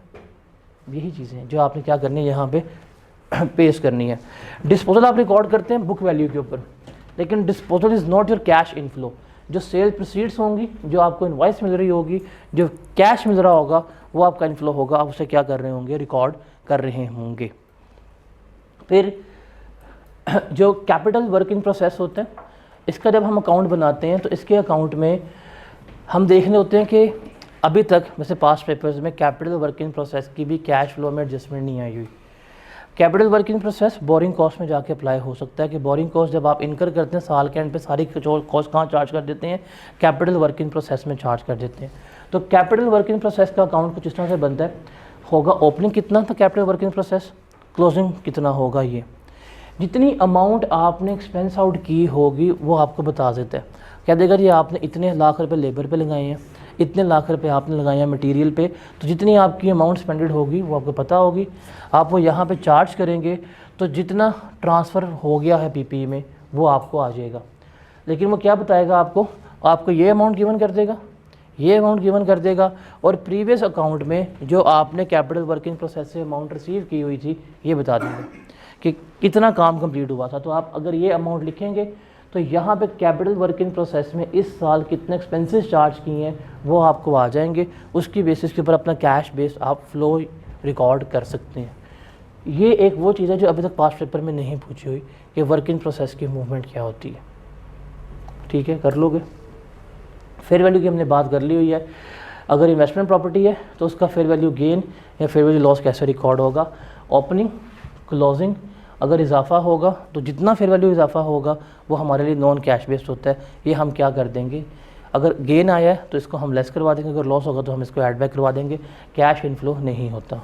यही चीज़ें हैं जो आपने क्या करनी है यहाँ पे पेश करनी है। डिस्पोजल आप रिकॉर्ड करते हैं बुक वैल्यू के ऊपर, लेकिन disposal is not your cash inflow. जो सेल प्रोसीड्स होंगी, जो आपको इनवॉइस मिल रही होगी, जो कैश मिल रहा होगा, वो आपका इनफ्लो होगा, आप उसे क्या कर रहे होंगे, रिकॉर्ड कर रहे होंगे। फिर जो कैपिटल वर्किंग प्रोसेस होते हैं, इसका जब हम अकाउंट बनाते हैं तो इसके अकाउंट में हम देखने होते हैं कि अभी तक वैसे पास्ट पेपर्स में कैपिटल वर्किंग प्रोसेस की भी कैश फ्लो में एडजस्टमेंट नहीं आई हुई। Capital working process borrowing cost में जाके अप्लाई हो सकता है कि बोरिंग कॉस्ट जब आप इनकर करते हैं साल के एंड पे सारी कॉस्ट कहाँ चार्ज कर देते हैं, कैपिटल वर्किंग प्रोसेस में चार्ज कर देते हैं। तो कैपिटल वर्किंग प्रोसेस का अकाउंट कुछ इस तरह से बनता है, होगा ओपनिंग कितना था कैपिटल वर्किंग प्रोसेस, क्लोजिंग कितना होगा, ये जितनी अमाउंट आपने एक्सपेंस आउट की होगी वो आपको बता देता है। कह देगा ये आपने इतने लाख रुपए लेबर पे लगाए हैं, इतने लाख रुपए आपने लगाए हैं मटेरियल पे, तो जितनी आपकी अमाउंट स्पेंडेड होगी वो आपको पता होगी। आप वो यहाँ पे चार्ज करेंगे तो जितना ट्रांसफ़र हो गया है पीपीई में वो आपको आ जाएगा। लेकिन वो क्या बताएगा आपको ये अमाउंट गिवन कर देगा, ये अमाउंट गिवन कर देगा, और प्रीवियस अकाउंट में जो आपने कैपिटल वर्किंग प्रोसेस से अमाउंट रिसीव की हुई थी ये बता देगा कि कितना काम कंप्लीट हुआ था। तो आप अगर ये अमाउंट लिखेंगे तो यहाँ पे कैपिटल वर्किंग प्रोसेस में इस साल कितने एक्सपेंसेस चार्ज किए हैं वो आपको आ जाएंगे। उसकी बेसिस के ऊपर अपना कैश बेस आप फ्लो रिकॉर्ड कर सकते हैं। ये एक वो चीज़ है जो अभी तक पास्ट पेपर में नहीं पूछी हुई कि वर्किंग प्रोसेस की मूवमेंट क्या होती है। ठीक है, कर लोगे। फेयर वैल्यू की हमने बात कर ली हुई है। अगर इन्वेस्टमेंट प्रॉपर्टी है तो उसका फेयर वैल्यू गेन या फेयर वैल्यू लॉस कैसे रिकॉर्ड होगा, ओपनिंग क्लोजिंग अगर इजाफा होगा तो जितना फेयर वैल्यू इजाफा होगा वो हमारे लिए नॉन कैश बेस्ड होता है। ये हम क्या कर देंगे, अगर गेन आया है तो इसको हम लेस करवा देंगे, अगर लॉस होगा तो हम इसको ऐड बैक करवा देंगे। कैश इनफ्लो नहीं होता।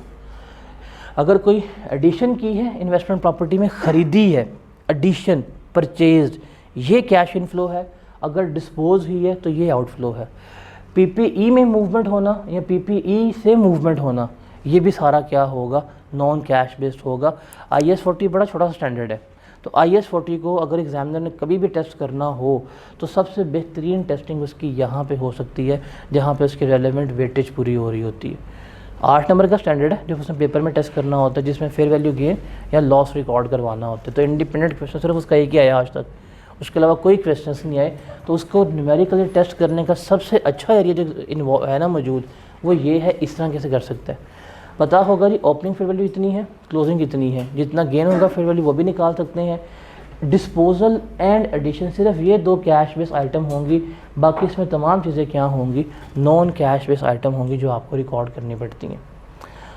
अगर कोई एडिशन की है इन्वेस्टमेंट प्रॉपर्टी में, ख़रीदी है, एडिशन परचेज्ड, ये कैश इनफ्लो है। अगर डिस्पोज हुई है तो ये आउटफ्लो है। पीपीई में मूवमेंट होना या पीपीई से मूवमेंट होना, ये भी सारा क्या होगा, नॉन कैश बेस्ड होगा। IAS 40 बड़ा छोटा सा स्टैंडर्ड है, तो IAS 40 को अगर एग्जामिनर ने कभी भी टेस्ट करना हो तो सबसे बेहतरीन टेस्टिंग उसकी यहाँ पे हो सकती है जहाँ पे उसकी रेलेवेंट वेटेज पूरी हो रही होती है। 8 नंबर का स्टैंडर्ड है जो उसमें पेपर में टेस्ट करना होता है, जिसमें फेयर वैल्यू गेन या लॉस रिकॉर्ड करवाना होता है। तो इंडिपेंडेंट क्वेश्चन सिर्फ उसका एक ही आया आज तक, उसके अलावा कोई क्वेश्चन नहीं आए। तो उसको न्यूमेरिकली टेस्ट करने का सबसे अच्छा एरिया जो इन्वॉल्व है ना मौजूद, वो ये है। इस तरह कैसे कर सकता है, पता होगा जी ओपनिंग फेयर वैल्यू इतनी है, क्लोजिंग इतनी है, जितना गेन होगा फेयर वैल्यू वो भी निकाल सकते हैं। डिस्पोजल एंड एडिशन सिर्फ ये 2 कैश बेस आइटम होंगी, बाकी इसमें तमाम चीज़ें क्या होंगी, नॉन कैश बेस आइटम होंगी जो आपको रिकॉर्ड करनी पड़ती हैं।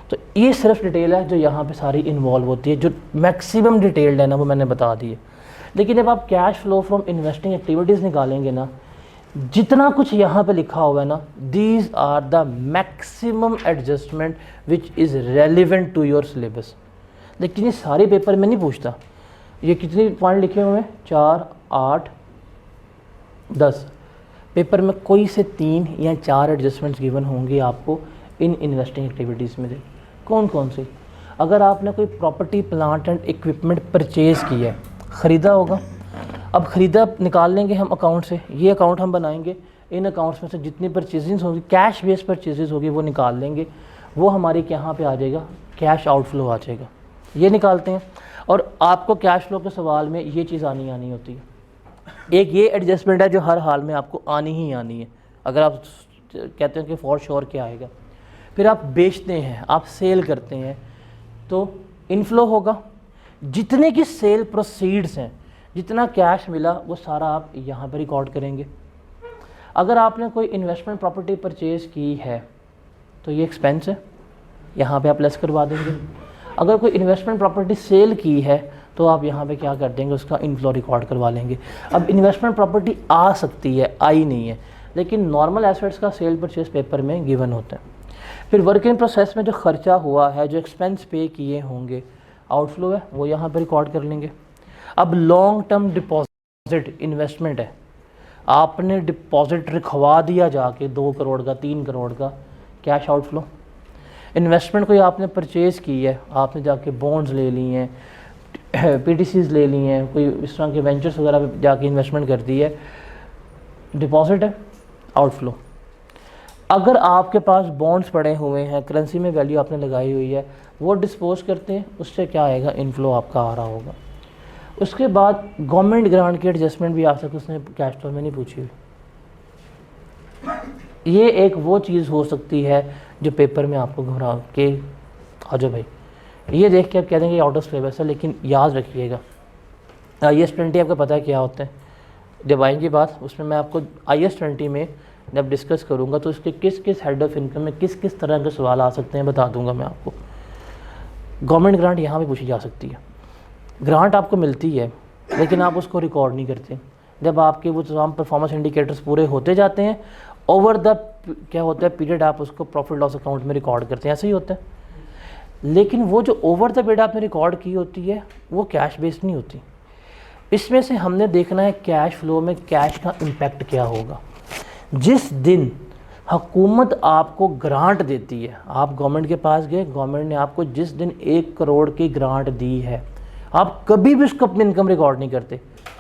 तो ये सिर्फ डिटेल है जो यहाँ पे सारी इन्वॉल्व होती है, जो मैक्सिमम डिटेल्ड है ना वो मैंने बता दी है। लेकिन जब आप cash flow from investing activities निकालेंगे ना, जितना कुछ यहाँ पे लिखा हुआ है ना, these are the maximum adjustment which is relevant to your syllabus. लेकिन ये सारे पेपर में नहीं पूछता। ये कितने पॉइंट लिखे हुए हैं, 4, 8, 10 पेपर में कोई से 3 या 4 एडजस्टमेंट्स गिवन होंगे आपको इन इन्वेस्टिंग एक्टिविटीज़ में। कौन कौन सी? अगर आपने कोई property, plant and equipment purchase किया है, ख़रीदा होगा। अब ख़रीदा निकाल लेंगे हम अकाउंट से, ये अकाउंट हम बनाएंगे, इन अकाउंट्स में से जितनी परचेजिंग होगी, कैश बेस परचेजेस होगी, वो निकाल लेंगे। वो हमारी यहाँ पे आ जाएगा, कैश आउटफ्लो आ जाएगा, ये निकालते हैं। और आपको कैश फ्लो के सवाल में ये चीज़ आनी होती है। एक ये एडजस्टमेंट है जो हर हाल में आपको आनी ही आनी है, अगर आप कहते हैं कि फॉर श्योर क्या आएगा। फिर आप बेचते हैं, आप सेल करते हैं, तो इनफ्लो होगा। जितने की सेल प्रोसीड्स हैं, जितना कैश मिला, वो सारा आप यहाँ पर रिकॉर्ड करेंगे। अगर आपने कोई इन्वेस्टमेंट प्रॉपर्टी परचेज़ की है तो ये एक्सपेंस है, यहाँ पे आप लेस करवा देंगे। अगर कोई इन्वेस्टमेंट प्रॉपर्टी सेल की है तो आप यहाँ पे क्या कर देंगे, उसका इनफ्लो रिकॉर्ड करवा लेंगे। अब इन्वेस्टमेंट प्रॉपर्टी आ सकती है, आई नहीं है, लेकिन नॉर्मल एसेट्स का सेल परचेज पेपर में गिवन होता है। फिर वर्क इन प्रोसेस में जो खर्चा हुआ है, जो एक्सपेंस पे किए होंगे, आउटफ्लो है, वो यहाँ पर रिकॉर्ड कर लेंगे। अब लॉन्ग टर्म डिपॉजिट इन्वेस्टमेंट है, आपने डिपॉजिट रखवा दिया जाके 2 करोड़ का, 3 करोड़ का, कैश आउटफ्लो। इन्वेस्टमेंट कोई आपने परचेज़ की है, आपने जाके बॉन्ड्स ले ली हैं, पीटीसीज ले ली हैं, कोई इस तरह के वेंचर्स वगैरह पे जाके इन्वेस्टमेंट कर दी है, डिपॉजिट है, आउटफ्लो। अगर आपके पास बॉन्ड्स पड़े हुए हैं, करेंसी में वैल्यू आपने लगाई हुई है, वो डिस्पोज करते हैं, उससे क्या आएगा, इनफ्लो आपका आ रहा होगा। उसके बाद गवर्नमेंट ग्रांट की एडजस्टमेंट भी आ सकती है, उसने कैश फ्लो में नहीं पूछी हुई। ये एक वो चीज़ हो सकती है जो पेपर में आपको घबरा के आ जाओ भाई, ये देख के आप कह देंगे आउट ऑफ सिलेबस है। लेकिन याद रखिएगा, IS-20 आपको पता है क्या होता है। जब आएंगी बात उसमें मैं आपको IS-20 में जब डिस्कस करूँगा तो इसके किस किस हेड ऑफ इनकम में किस किस तरह के सवाल आ सकते हैं बता दूंगा मैं आपको। गवर्नमेंट ग्रांट यहाँ भी पूछी जा सकती है। ग्रांट आपको मिलती है लेकिन आप उसको रिकॉर्ड नहीं करते। जब आपके वो तमाम परफॉर्मेंस इंडिकेटर्स पूरे होते जाते हैं, ओवर द क्या होता है पीरियड, आप उसको प्रॉफिट लॉस अकाउंट में रिकॉर्ड करते हैं, ऐसे ही होता है। लेकिन वो जो ओवर द पीरियड आपने रिकॉर्ड की होती है वो कैश बेस्ड नहीं होती। इसमें से हमने देखना है कैश फ्लो में कैश का इम्पैक्ट क्या होगा। जिस दिन हुकूमत आपको ग्रांट देती है, आप गवर्नमेंट के पास गए, गवर्नमेंट ने आपको जिस दिन 1 करोड़ की ग्रांट दी है, आप कभी भी उसको अपनी इनकम रिकॉर्ड नहीं करते।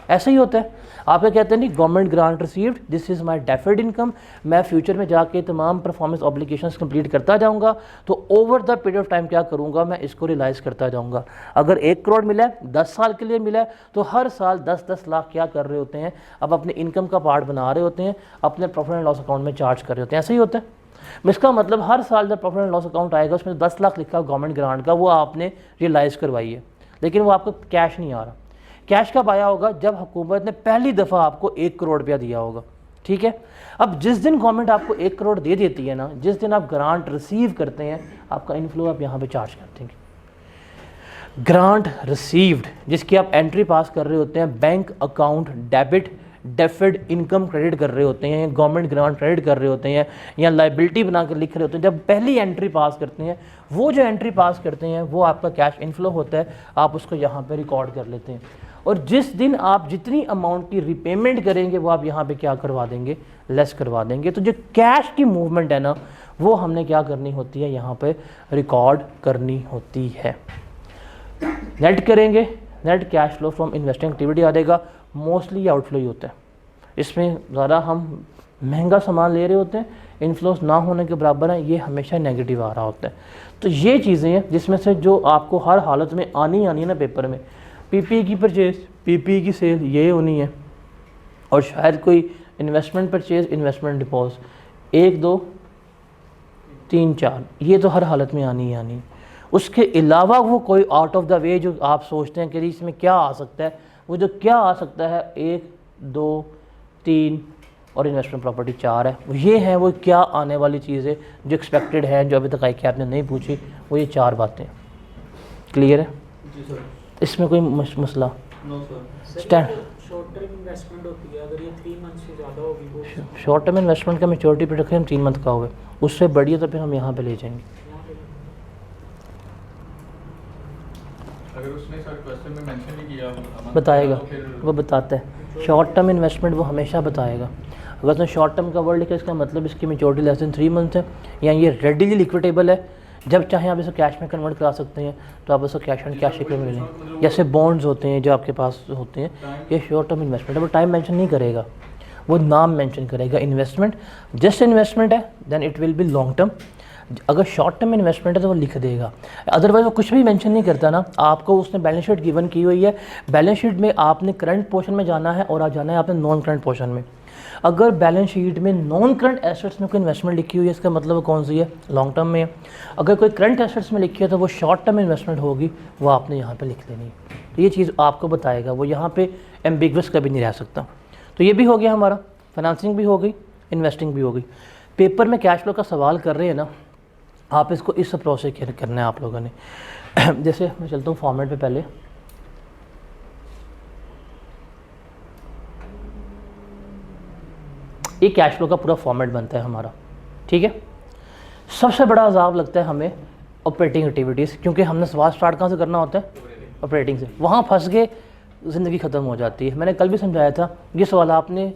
ऐसा ही होता है, आप क्या कहते हैं नहीं, government grant received, this is my deferred income, मैं फ्यूचर में जाके तमाम परफॉर्मेंस ऑब्लिगेशंस कंप्लीट करता जाऊंगा, तो over the period of time क्या करूंगा, मैं इसको रियलाइज़ करता जाऊंगा। अगर 1 करोड़ मिला है, 10 साल के लिए मिला है, तो हर साल 10-10 लाख क्या कर रहे होते हैं, अब अपने इनकम का पार्ट बना रहे होते हैं, अपने प्रॉफिट एंड लॉस अकाउंट में चार्ज कर रहे होते हैं। ऐसा ही होता है। इसका मतलब हर साल जब प्रॉफिट एंड लॉस अकाउंट आएगा उसमें 10 लाख लिखा गवर्नमेंट ग्रांट का, वो आपने रियलाइज़ करवाई है, लेकिन वो आपको कैश नहीं आ रहा। कैश कब आया होगा, जब हुकूमत ने पहली दफ़ा आपको 1 करोड़ रुपया दिया होगा। ठीक है, अब जिस दिन गवर्नमेंट आपको 1 करोड़ दे देती है ना, जिस दिन आप ग्रांट रिसीव करते हैं, आपका इनफ्लो आप यहाँ पे चार्ज कर देंगे। ग्रांट रिसीव्ड जिसकी आप एंट्री पास कर रहे होते हैं, bank account debit deferred income credit कर रहे होते हैं, गवर्नमेंट ग्रांट क्रेडिट कर रहे होते हैं, या लाइबिलिटी बना कर लिख रहे होते हैं, जब पहली एंट्री पास करते हैं, वो जो एंट्री पास करते हैं वो आपका कैश इनफ्लो होता है, आप उसको यहाँ पे रिकॉर्ड कर लेते हैं। और जिस दिन आप जितनी अमाउंट की रिपेमेंट करेंगे वो आप यहाँ पे क्या करवा देंगे, लेस करवा देंगे। तो जो कैश की मूवमेंट है ना, वो हमने क्या करनी होती है, यहाँ पे रिकॉर्ड करनी होती है। नेट करेंगे, net cash flow from investing activity आ जाएगा। मोस्टली आउटफ्लो ही होता है, इसमें ज़्यादा हम महंगा सामान ले रहे होते हैं, इनफ्लोस ना होने के बराबर है, ये हमेशा नेगेटिव आ रहा होता है। तो ये चीज़ें हैं जिसमें से जो आपको हर हालत में आनी है ना पेपर में। पीपीई की परचेज, पीपीई की सेल, ये होनी है, और शायद कोई इन्वेस्टमेंट परचेज, इन्वेस्टमेंट डिपॉजिट, 1 2 3 4, ये तो हर हालत में आनी ही आनी। उसके अलावा वो कोई आउट ऑफ द वे जो आप सोचते हैं कि इसमें क्या आ सकता है, वो जो क्या आ सकता है 1 2 3 और इन्वेस्टमेंट प्रॉपर्टी 4 है। ये है वो क्या आने वाली चीज़ है जो एक्सपेक्टेड है, जो अभी तक आई कि आपने नहीं पूछी, वो ये 4 बातें। क्लियर है? जी सर। इसमें कोई मसला? No sir. Stand short term investment होती है, अगर ये 3 मंथ से ज़्यादा होगी वो शॉर्ट टर्म इन्वेस्टमेंट का मेच्योरिटी पीरियड हम 3 मंथ का होगा, उससे बढ़िया तो फिर हम यहाँ पे ले जाएंगे। अगर उसने सर क्वेश्चन में मेंशन नहीं किया बताएगा, तो फिर वो बताता है। शॉर्ट टर्म इन्वेस्टमेंट वो हमेशा बताएगा। अगर उसने शॉर्ट टर्म का वर्ड लिखा, इसका मतलब इसकी मेच्योरिटी लेस देन 3 मंथ है, या ये रेडिली लिक्विडेबल है, जब चाहें आप इसे कैश में कन्वर्ट करा सकते हैं, तो आप उसको कैश एंड कैश में मिलेंगे। जैसे बॉन्ड्स होते हैं जो आपके पास होते हैं, ये शॉर्ट टर्म इन्वेस्टमेंट है। वो टाइम मेंशन नहीं करेगा, वो नाम मेंशन करेगा। इन्वेस्टमेंट जस्ट इन्वेस्टमेंट है, then it will be long term. अगर शॉर्ट टर्म इन्वेस्टमेंट है तो वो लिख देगा, अदरवाइज वो कुछ भी मेंशन नहीं करता ना। आपको उसने बैलेंस शीट गिवन की हुई है, बैलेंस शीट में आपने करंट पोर्शन में जाना है और आ जाना है आपने नॉन करंट पोर्शन में। अगर बैलेंस शीट में नॉन करंट एसेट्स में कोई इन्वेस्टमेंट लिखी हुई है, इसका मतलब वो कौन सी है? लॉन्ग टर्म में है। अगर कोई करंट एसेट्स में लिखी है तो वो शॉर्ट टर्म इन्वेस्टमेंट होगी, वो आपने यहाँ पे लिख लेनी है। तो ये चीज़ आपको बताएगा, वो यहाँ पे एम्बिगुअस कभी नहीं रह सकता। तो ये भी हो गया हमारा, फाइनेंसिंग भी हो गई, इन्वेस्टिंग भी हो गई। पेपर में कैश फ्लो का सवाल कर रहे हैं ना, आप इसको इस अप्रोच से करना है आप लोगों ने। जैसे मैं चलता हूँ फॉर्मेट पे पहले, ये कैश फ्लो का पूरा फॉर्मेट बनता है हमारा, ठीक है। सबसे बड़ा अजाब लगता है हमें ऑपरेटिंग एक्टिविटीज़, क्योंकि हमने सवाल स्टार्ट कहाँ से करना होता है? ऑपरेटिंग से। वहाँ फंस के ज़िंदगी ख़त्म हो जाती है। मैंने कल भी समझाया था, ये सवाल आपने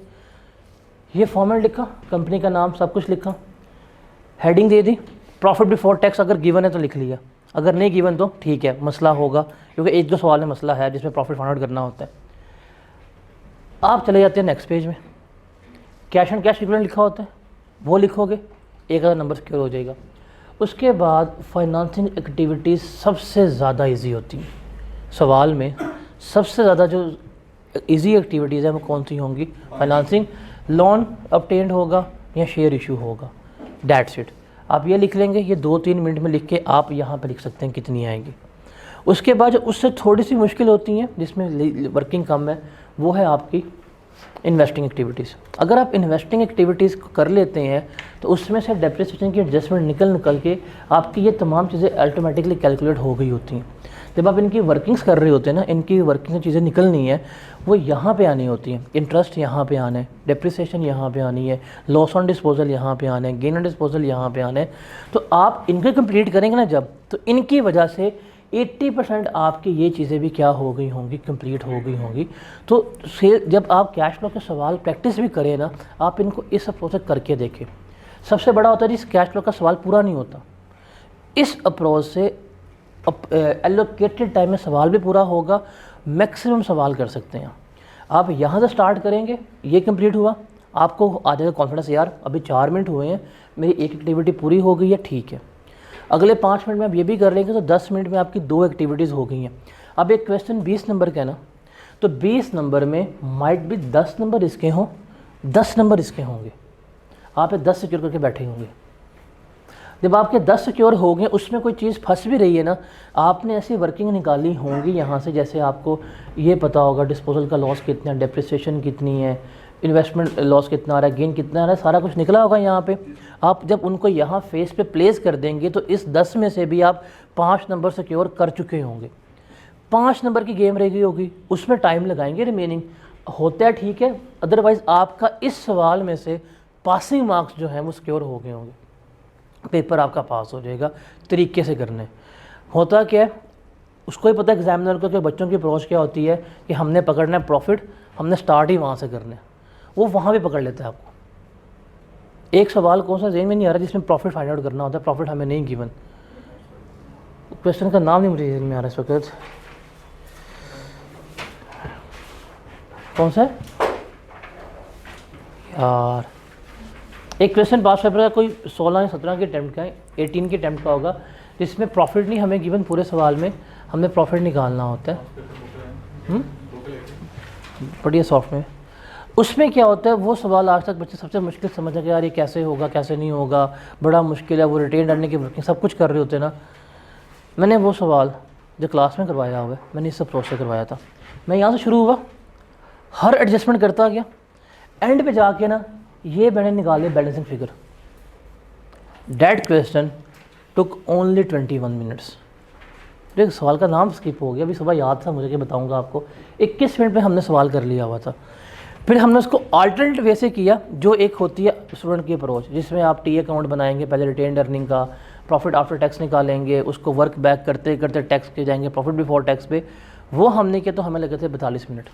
ये फॉर्मेट लिखा, कंपनी का नाम सब कुछ लिखा, हेडिंग दे दी, प्रॉफिट बिफोर टैक्स अगर गिवन है तो लिख लिया, अगर नहीं गिवन तो ठीक है, मसला होगा, क्योंकि एक दो सवाल में मसला है जिसमें प्रॉफिट फाइंड आउट करना होता है। आप चले जाते हैं नेक्स्ट पेज में, कैश एंड कैश इक्विवेलेंट लिखा होता है, वो लिखोगे, 1000 नंबर सिक्योर हो जाएगा। उसके बाद फाइनेंसिंग एक्टिविटीज़ सबसे ज़्यादा इजी होती हैं सवाल में। सबसे ज़्यादा जो इजी एक्टिविटीज़ है वो कौन सी होंगी? फाइनेंसिंग, लोन ऑब्टेन्ड होगा या शेयर इशू होगा, दैट्स इट। आप ये लिख लेंगे, ये 2-3 मिनट में लिख के आप यहाँ पे लिख सकते हैं कितनी आएंगी। उसके बाद जो उससे थोड़ी सी मुश्किल होती हैं, जिसमें वर्किंग कम है, वो है आपकी इन्वेस्टिंग एक्टिविटीज़। अगर आप इन्वेस्टिंग एक्टिविटीज़ को कर लेते हैं तो उसमें से डेप्रिसिएशन की एडजस्टमेंट निकल के आपकी ये तमाम चीज़ें ऑटोमेटिकली कैलकुलेट हो गई होती हैं। जब आप इनकी वर्किंग्स कर रहे होते हैं ना, इनकी वर्किंग से चीज़ें निकलनी है, वो यहाँ पे आनी होती हैं। इंटरेस्ट यहाँ पे आना है, डेप्रिसिएशन यहाँ पे आनी है, लॉस ऑन डिस्पोजल यहाँ पे आना है, गेन ऑन डिस्पोजल यहाँ पे आना है। तो आप इनको कंप्लीट करेंगे ना जब, तो इनकी वजह से 80% आपकी ये चीज़ें भी क्या हो गई होंगी? कंप्लीट हो गई होंगी। तो सेल जब आप कैश फ्लो के सवाल प्रैक्टिस भी करें ना, आप इनको इस अप्रोच से करके देखें। सबसे बड़ा होता है जिस कैश फ्लो का सवाल पूरा नहीं होता, इस अप्रोच से एलोकेटेड टाइम में सवाल भी पूरा होगा, मैक्सिमम सवाल कर सकते हैं। आप यहाँ से स्टार्ट करेंगे, ये कंप्लीट हुआ, आपको आ जाएगा कॉन्फिडेंस, यार अभी 4 मिनट हुए हैं, मेरी एक एक्टिविटी पूरी हो गई है, ठीक है। अगले 5 मिनट में आप ये भी कर लेंगे तो 10 मिनट में आपकी 2 एक्टिविटीज़ हो गई हैं। अब एक क्वेश्चन 20 नंबर का है ना, तो 20 नंबर में माइट भी 10 नंबर इसके हों, 10 नंबर इसके होंगे, आप 10 सिक्योर करके बैठे होंगे। जब आपके 10 सिक्योर हो गए, उसमें कोई चीज़ फंस भी रही है ना, आपने ऐसी वर्किंग निकाली होंगी यहाँ से, जैसे आपको ये पता होगा डिस्पोजल का लॉस कितना है, डेप्रिसिएशन कितनी है, इन्वेस्टमेंट लॉस कितना आ रहा है, गेन कितना आ रहा है, सारा कुछ निकला होगा यहाँ पे। आप जब उनको यहाँ फेस पे प्लेस कर देंगे तो इस 10 में से भी आप 5 नंबर सिक्योर कर चुके होंगे। 5 नंबर की गेम रह गई होगी, उसमें टाइम लगाएंगे, रिमेनिंग होता है ठीक है, अदरवाइज़ आपका इस सवाल में से पासिंग मार्क्स जो हैं वो सिक्योर हो गए होंगे, पेपर आपका पास हो जाएगा। तरीके से करने होता क्या है, उसको ही पता है एग्जामिनर को कि बच्चों की अप्रोच क्या होती है कि हमने पकड़ना है प्रॉफिट, हमने स्टार्ट ही वहाँ से करना है, वो वहाँ भी पकड़ लेता है आपको। एक सवाल कौन सा ज़हन में नहीं आ रहा जिसमें प्रॉफिट फाइंड आउट करना होता है, प्रॉफिट हमें नहीं गिवन, क्वेश्चन का नाम नहीं मुझे ज़हन में आ रहा इस वक्त, कौन सा है यार। एक क्वेश्चन पास पेपर का कोई 16 या 17 के अटैम्प्ट का है, 18 के अटैम्प्ट का होगा, जिसमें प्रॉफिट नहीं हमें गिवन, पूरे सवाल में हमें प्रॉफिट निकालना होता है। बढ़िया सॉफ्ट में उसमें क्या होता है, वो सवाल आज तक बच्चे सबसे मुश्किल समझ कि यार ये कैसे होगा कैसे नहीं होगा, बड़ा मुश्किल है, वो रिटेन करने की वर्किंग सब कुछ कर रहे होते हैं ना। मैंने वो सवाल जो क्लास में करवाया हुआ है, मैंने इस अप्रोच से करवाया था। मैं यहाँ से शुरू हुआ, हर एडजस्टमेंट करता गया, एंड पे जाके ना ये मैंने निकाले balancing figure. That question took only 21 minutes. एक सवाल का नाम स्किप हो गया, अभी सुबह याद था मुझे कि बताऊंगा आपको। 21 मिनट में हमने सवाल कर लिया हुआ था। फिर हमने उसको अल्टरनेट वे से किया, जो एक होती है स्टूडेंट की अप्रोच, जिसमें आप टी अकाउंट बनाएंगे, पहले रिटेन अर्निंग का प्रॉफिट आफ्टर टैक्स निकालेंगे, उसको वर्क बैक करते करते टैक्स के जाएंगे प्रॉफिट बिफोर टैक्स पे। वो हमने किया तो हमें लगे थे 42 मिनट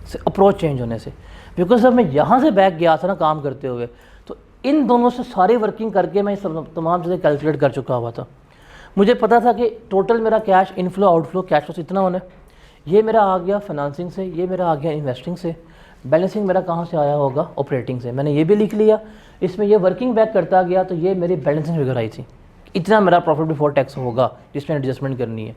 से अप्रोच चेंज होने से। बिकॉज जब मैं यहाँ से बैक गया था ना काम करते हुए, तो इन दोनों से सारी वर्किंग करके मैं सब तमाम चीज़ें कैलकुलेट कर चुका हुआ था। मुझे पता था कि टोटल मेरा cash inflow outflow cash flow इतना होना है। ये मेरा आ गया फाइनेंसिंग से, ये मेरा आ गया इन्वेस्टिंग से, बैलेंसिंग मेरा कहाँ से आया होगा ऑपरेटिंग से। मैंने ये भी लिख लिया, इसमें ये वर्किंग बैक करता गया तो ये मेरी बैलेंसिंग फिगर आई थी, इतना मेरा प्रॉफिट बिफोर टैक्स होगा जिसमें एडजस्टमेंट करनी है।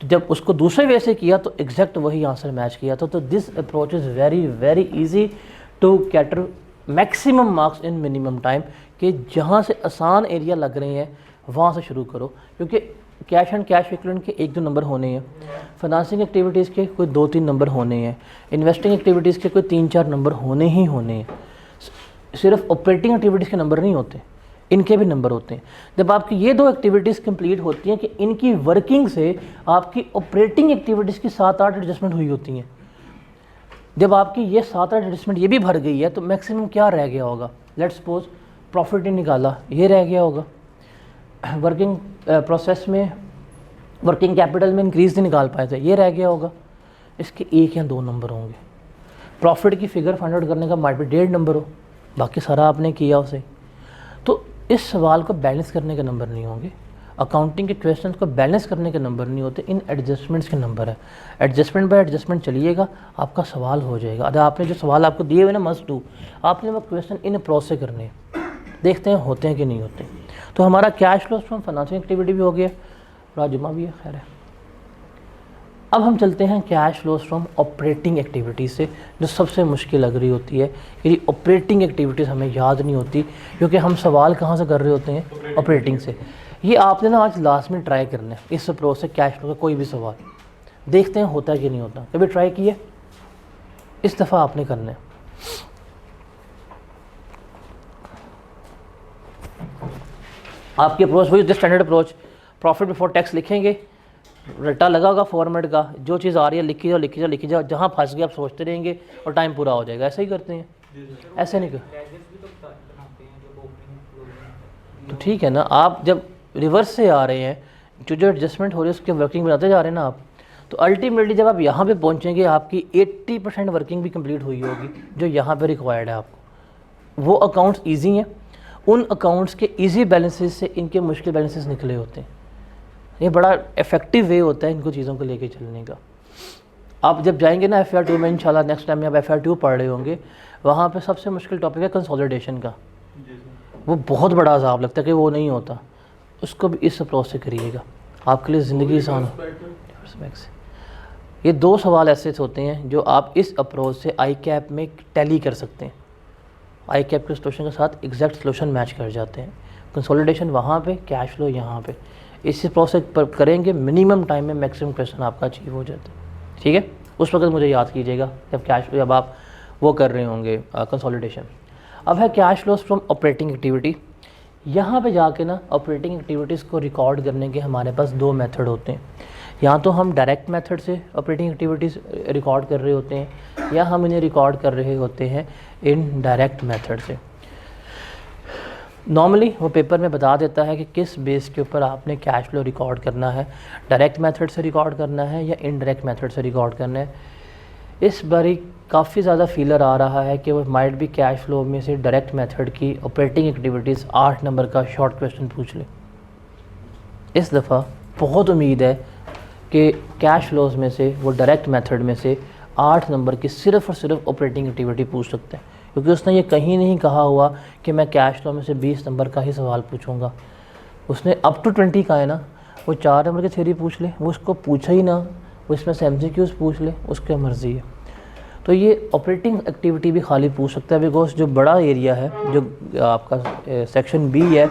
तो जब उसको दूसरे वे से किया तो एग्जैक्ट वही आंसर मैच किया था। तो this approach is very very easy to cater maximum marks in minimum time, कि जहाँ से आसान एरिया लग रहे हैं वहाँ से शुरू करो, क्योंकि कैश एंड कैश इक्विवेलेंट के 1-2 नंबर होने हैं, फाइनेंसिंग एक्टिविटीज़ के कोई 2-3 नंबर होने हैं, इन्वेस्टिंग एक्टिविटीज़ के कोई 3-4 नंबर होने ही होने हैं। सिर्फ ऑपरेटिंग एक्टिविटीज़ के नंबर नहीं होते, इनके भी नंबर होते हैं। जब आपकी ये 2 एक्टिविटीज़ कंप्लीट होती हैं कि इनकी वर्किंग से आपकी ऑपरेटिंग एक्टिविटीज़ की 7-8 एडजस्टमेंट हुई होती हैं। जब आपकी ये 7-8 एडजस्टमेंट ये भी भर गई है तो मैक्सिमम क्या रह गया होगा? लेट्स सपोज प्रॉफिट ही निकाला, ये रह गया होगा। वर्किंग प्रोसेस में वर्किंग कैपिटल में इंक्रीज नहीं निकाल पाए थे, ये रह गया होगा। इसके 1 या 2 नंबर होंगे। प्रॉफिट की फिगर फाइंड आउट करने का माइट भी 1.5 नंबर हो, बाकी सारा आपने किया उसे। तो इस सवाल को बैलेंस करने के नंबर नहीं होंगे, अकाउंटिंग के क्वेश्चन को बैलेंस करने के नंबर नहीं होते, इन एडजस्टमेंट्स के नंबर है। एडजस्टमेंट बाय एडजस्टमेंट चलिएगा, आपका सवाल हो जाएगा। अगर आपने जो सवाल आपको दिए हुए ना मस्ट डू, आपने वो क्वेश्चन इन अप्रोच से करने हैं, देखते हैं होते हैं कि नहीं होते। तो हमारा cash flow from financing activity भी हो गया, राजुमा भी है, खैर है। अब हम चलते हैं cash flows from operating activities से, जो सबसे मुश्किल लग रही होती है। यदि ऑपरेटिंग एक्टिविटीज़ हमें याद नहीं होती, क्योंकि हम सवाल कहाँ से कर रहे होते हैं? ऑपरेटिंग से। ये आपने ना आज लास्ट में ट्राई करना है इस अप्रोच से कैश फ्लो का कोई भी सवाल, देखते हैं होता है कि नहीं होता। कभी ट्राई किए? इस दफ़ा आपने करना है। आपकी अप्रोच वही standard approach, profit before tax लिखेंगे, रट्टा लगा होगा फॉर्मेट का, जो चीज़ आ रही है लिखी जाओ लिखी जाओ लिखी जाओ, जहाँ फंस गए आप सोचते रहेंगे और टाइम पूरा हो जाएगा। ऐसा ही करते हैं, ऐसे नहीं कर। तो ठीक है ना, आप जब रिवर्स से आ रहे हैं, जो एडजस्टमेंट हो रही है उसके वर्किंग बनाते जा रहे हैं ना आप, तो अल्टीमेटली जब आप यहाँ पे पहुँचेंगे आपकी 80% वर्किंग भी कंप्लीट हुई होगी जो यहाँ पे रिक्वायर्ड है आपको। वो अकाउंट्स ईजी हैं, उन अकाउंट्स के ईजी बैलेंसेस से इनके मुश्किल बैलेंसेस निकले होते हैं। ये बड़ा इफेक्टिव वे होता है इनको चीज़ों को लेके चलने का। आप जब जाएंगे ना FR2 में, इंशाल्लाह नेक्स्ट टाइम आप FR2 पढ़ रहे होंगे, वहाँ पे सबसे मुश्किल टॉपिक है कंसोलिडेशन का। वो बहुत बड़ा अजाब लगता है कि वो नहीं होता, उसको भी इस अप्रोच से करिएगा, आपके लिए ज़िंदगी आसान हो। ये 2 सवाल ऐसे होते हैं जो आप इस अप्रोच से आई कैप में टैली कर सकते हैं। आई कैप के सोल्यूशन के साथ एग्जैक्ट सोल्यूशन मैच कर जाते हैं। कंसोलिडेशन वहाँ पे, कैश फ्लो यहाँ पे। इस प्रोसेस पर करेंगे, मिनिमम टाइम में मैक्सिमम क्वेश्चन आपका अचीव हो जाता है। ठीक है, उस वक्त मुझे याद कीजिएगा जब आप वो कर रहे होंगे कंसोलिडेशन। अब है cash flows from operating activity. यहाँ पे जाके ना ऑपरेटिंग एक्टिविटीज़ को रिकॉर्ड करने के हमारे पास 2 मेथड होते हैं। या तो हम डायरेक्ट मेथड से ऑपरेटिंग एक्टिविटीज़ रिकॉर्ड कर रहे होते हैं, या हम इन्हें रिकॉर्ड कर रहे होते हैं इन डायरेक्ट मेथड से। नॉर्मली वो पेपर में बता देता है कि किस बेस के ऊपर आपने कैश फ्लो रिकॉर्ड करना है, डायरेक्ट मेथड से रिकॉर्ड करना है या इनडायरेक्ट मेथड से रिकॉर्ड करना है। इस बारी काफ़ी ज़्यादा फीलर आ रहा है कि वो माइट भी कैश फ्लो में से डायरेक्ट मेथड की ऑपरेटिंग एक्टिविटीज़ 8 नंबर का शॉर्ट क्वेश्चन पूछ ले। इस दफ़ा बहुत उम्मीद है कि कैश फ्लोज में से वो डायरेक्ट मेथड में से 8 नंबर की सिर्फ़ और सिर्फ ऑपरेटिंग एक्टिविटी पूछ सकते हैं, क्योंकि उसने ये कहीं नहीं कहा हुआ कि मैं कैश फ्लो में से 20 नंबर का ही सवाल पूछूंगा। उसने अप टू 20 का है ना, वो 4 नंबर की थ्योरी पूछ ले, वो उसको पूछा ही ना, वो इसमें से MCQs पूछ ले, उसकी मर्ज़ी है। तो ये ऑपरेटिंग एक्टिविटी भी खाली पूछ सकता है, बिकॉज जो बड़ा एरिया है, जो आपका सेक्शन B है,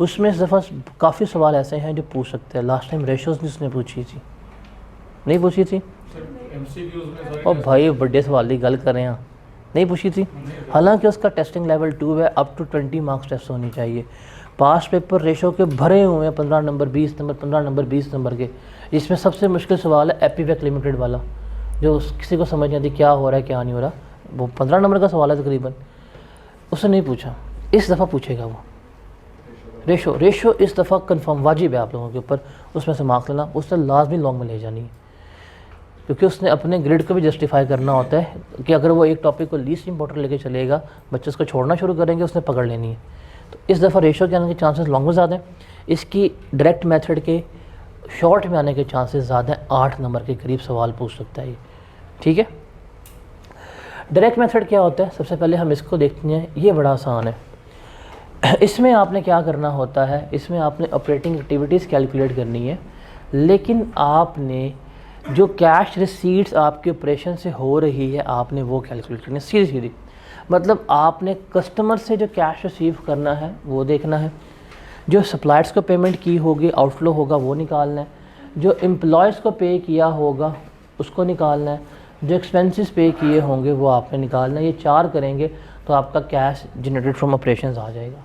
उसमें इस दफ़ा काफ़ी सवाल ऐसे हैं जो पूछ सकते हैं। लास्ट टाइम रेशोज़ जिसने पूछी थी, नहीं पूछी थी, और भाई बड़े सवाल की गल कर रहे हैं, नहीं पूछी थी, हालांकि उसका टेस्टिंग लेवल 2 है, अप टू 20 मार्क्स टेस्ट होनी चाहिए। पास पेपर रेशो के भरे हुए हैं 15 नंबर 20 नंबर 15 नंबर 20 नंबर के, जिसमें सबसे मुश्किल सवाल है एपीवेक लिमिटेड वाला, जो किसी को समझ नहीं आती क्या हो रहा है क्या नहीं हो रहा। वो 15 नंबर का सवाल है तकरीबन, उसने नहीं पूछा, इस दफ़ा पूछेगा वो। रेशो इस दफ़ा कंफर्म वाजिब है आप लोगों के ऊपर, उसमें से मार्क्स लेना, उसने लाजमी लॉन्ग में ले जानी है, क्योंकि उसने अपने ग्रेड को भी जस्टिफाई करना होता है कि अगर वो एक टॉपिक को लीस्ट इंपॉर्टेंट लेके चलेगा, बच्चे उसको छोड़ना शुरू करेंगे, उसने पकड़ लेनी है। तो इस दफ़ा रेशो के आने के चांसेस लॉन्ग में ज़्यादा हैं, इसकी डायरेक्ट मेथड के शॉर्ट में आने के चांसेस ज़्यादा हैं, 8 नंबर के करीब सवाल पूछ सकता है ये, ठीक है। डायरेक्ट मेथड क्या होता है, सबसे पहले हम इसको देखते हैं, ये बड़ा आसान है। इसमें आपने क्या करना होता है, इसमें आपने ऑपरेटिंग एक्टिविटीज़ कैलकुलेट करनी है, लेकिन आपने जो कैश रिसीट्स आपके ऑपरेशन से हो रही है आपने वो कैलकुलेट करनी है सीधी सीधी। मतलब आपने कस्टमर से जो कैश रिसीव करना है वो देखना है, जो सप्लायर्स को पेमेंट की होगी आउटफ्लो होगा वो निकालना है, जो एम्प्लॉयज़ को पे किया होगा उसको निकालना है, जो एक्सपेंसेस पे किए होंगे वो आपने निकालना है। ये 4 करेंगे तो आपका कैश जनरेटेड फ्रॉम ऑपरेशंस आ जाएगा।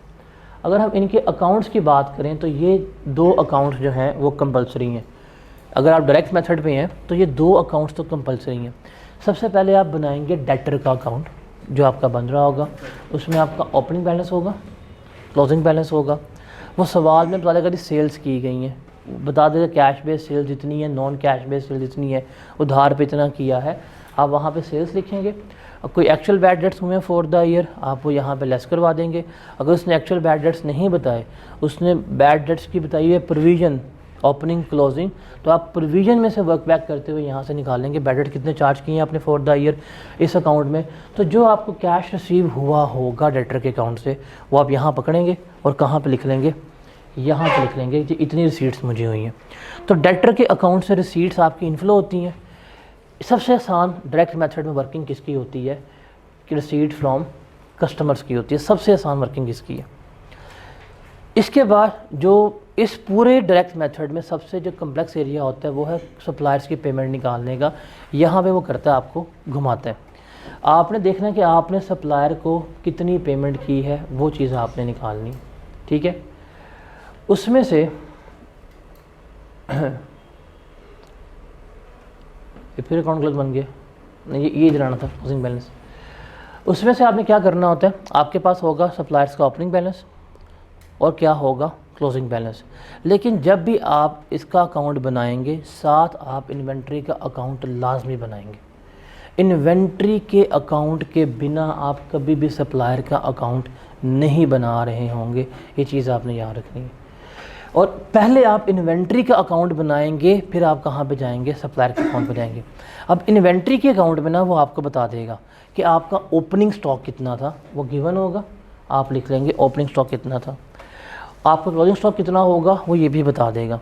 अगर हम इनके अकाउंट्स की बात करें तो ये 2 अकाउंट्स जो हैं वो कंपलसरी हैं। अगर आप डायरेक्ट मेथड पे हैं तो ये 2 अकाउंट्स तो कंपलसरी हैं। सबसे पहले आप बनाएंगे डेटर का अकाउंट जो आपका बन रहा होगा, उसमें आपका ओपनिंग बैलेंस होगा, क्लोजिंग बैलेंस होगा। वो सवाल में बता देगा कि सेल्स की गई हैं, बता देगा कैश बेस सेल्स जितनी है, नॉन कैश बेस सेल्स जितनी है, उधार पे इतना किया है, आप वहाँ पे सेल्स लिखेंगे। और कोई एक्चुअल बैड डेट्स हुए हैं फॉर द ईयर आप वो यहाँ पे लेस करवा देंगे। अगर उसने एक्चुअल बैड डेट्स नहीं बताए, उसने बैड डेट्स की बताई है प्रोविज़न ओपनिंग क्लोजिंग, तो आप प्रोविज़न में से वर्क बैक करते हुए यहाँ से निकालेंगे बैड डेट कितने चार्ज किए हैं आपने फॉर द ईयर इस अकाउंट में। तो जो आपको कैश रिसीव हुआ होगा डेटर के अकाउंट से वो आप यहाँ पकड़ेंगे और कहाँ पे लिख लेंगे, यहाँ पे लिख लेंगे कि इतनी रिसीट्स मुझे हुई हैं। तो डेटर के अकाउंट से रिसीट्स आपकी इनफ्लो होती हैं। सबसे आसान डायरेक्ट मेथड में वर्किंग किसकी होती है कि रिसीट फ्रॉम कस्टमर्स की होती है, सबसे आसान वर्किंग इसकी है। इसके बाद जो इस पूरे डायरेक्ट मेथड में सबसे जो कम्प्लेक्स एरिया होता है वो है सप्लायर्स की पेमेंट निकालने का। यहाँ पे वो करता है आपको घुमाता है, आपने देखना है कि आपने सप्लायर को कितनी पेमेंट की है वो चीज़ आपने निकालनी, ठीक है। उसमें से फिर अकाउंट गलत बन गया, नहीं ये दिलाना था क्लोजिंग बैलेंस। उसमें से आपने क्या करना होता है, आपके पास होगा सप्लायर्स का ओपनिंग बैलेंस और क्या होगा क्लोजिंग बैलेंस। लेकिन जब भी आप इसका अकाउंट बनाएंगे साथ आप इन्वेंट्री का अकाउंट लाजमी बनाएंगे। इन्वेंट्री के अकाउंट के बिना आप कभी भी सप्लायर का अकाउंट नहीं बना रहे होंगे, ये चीज़ आपने याद रखनी है। और पहले आप इन्वेंट्री का अकाउंट बनाएंगे फिर आप कहाँ पे जाएंगे, सप्लायर के अकाउंट पे जाएंगे। अब इन्वेंट्री के अकाउंट में ना वो आपको बता देगा कि आपका ओपनिंग स्टॉक कितना था, वो गिवन होगा, आप लिख लेंगे ओपनिंग स्टॉक कितना था। आपका क्लोजिंग स्टॉक कितना होगा वो ये भी बता देगा।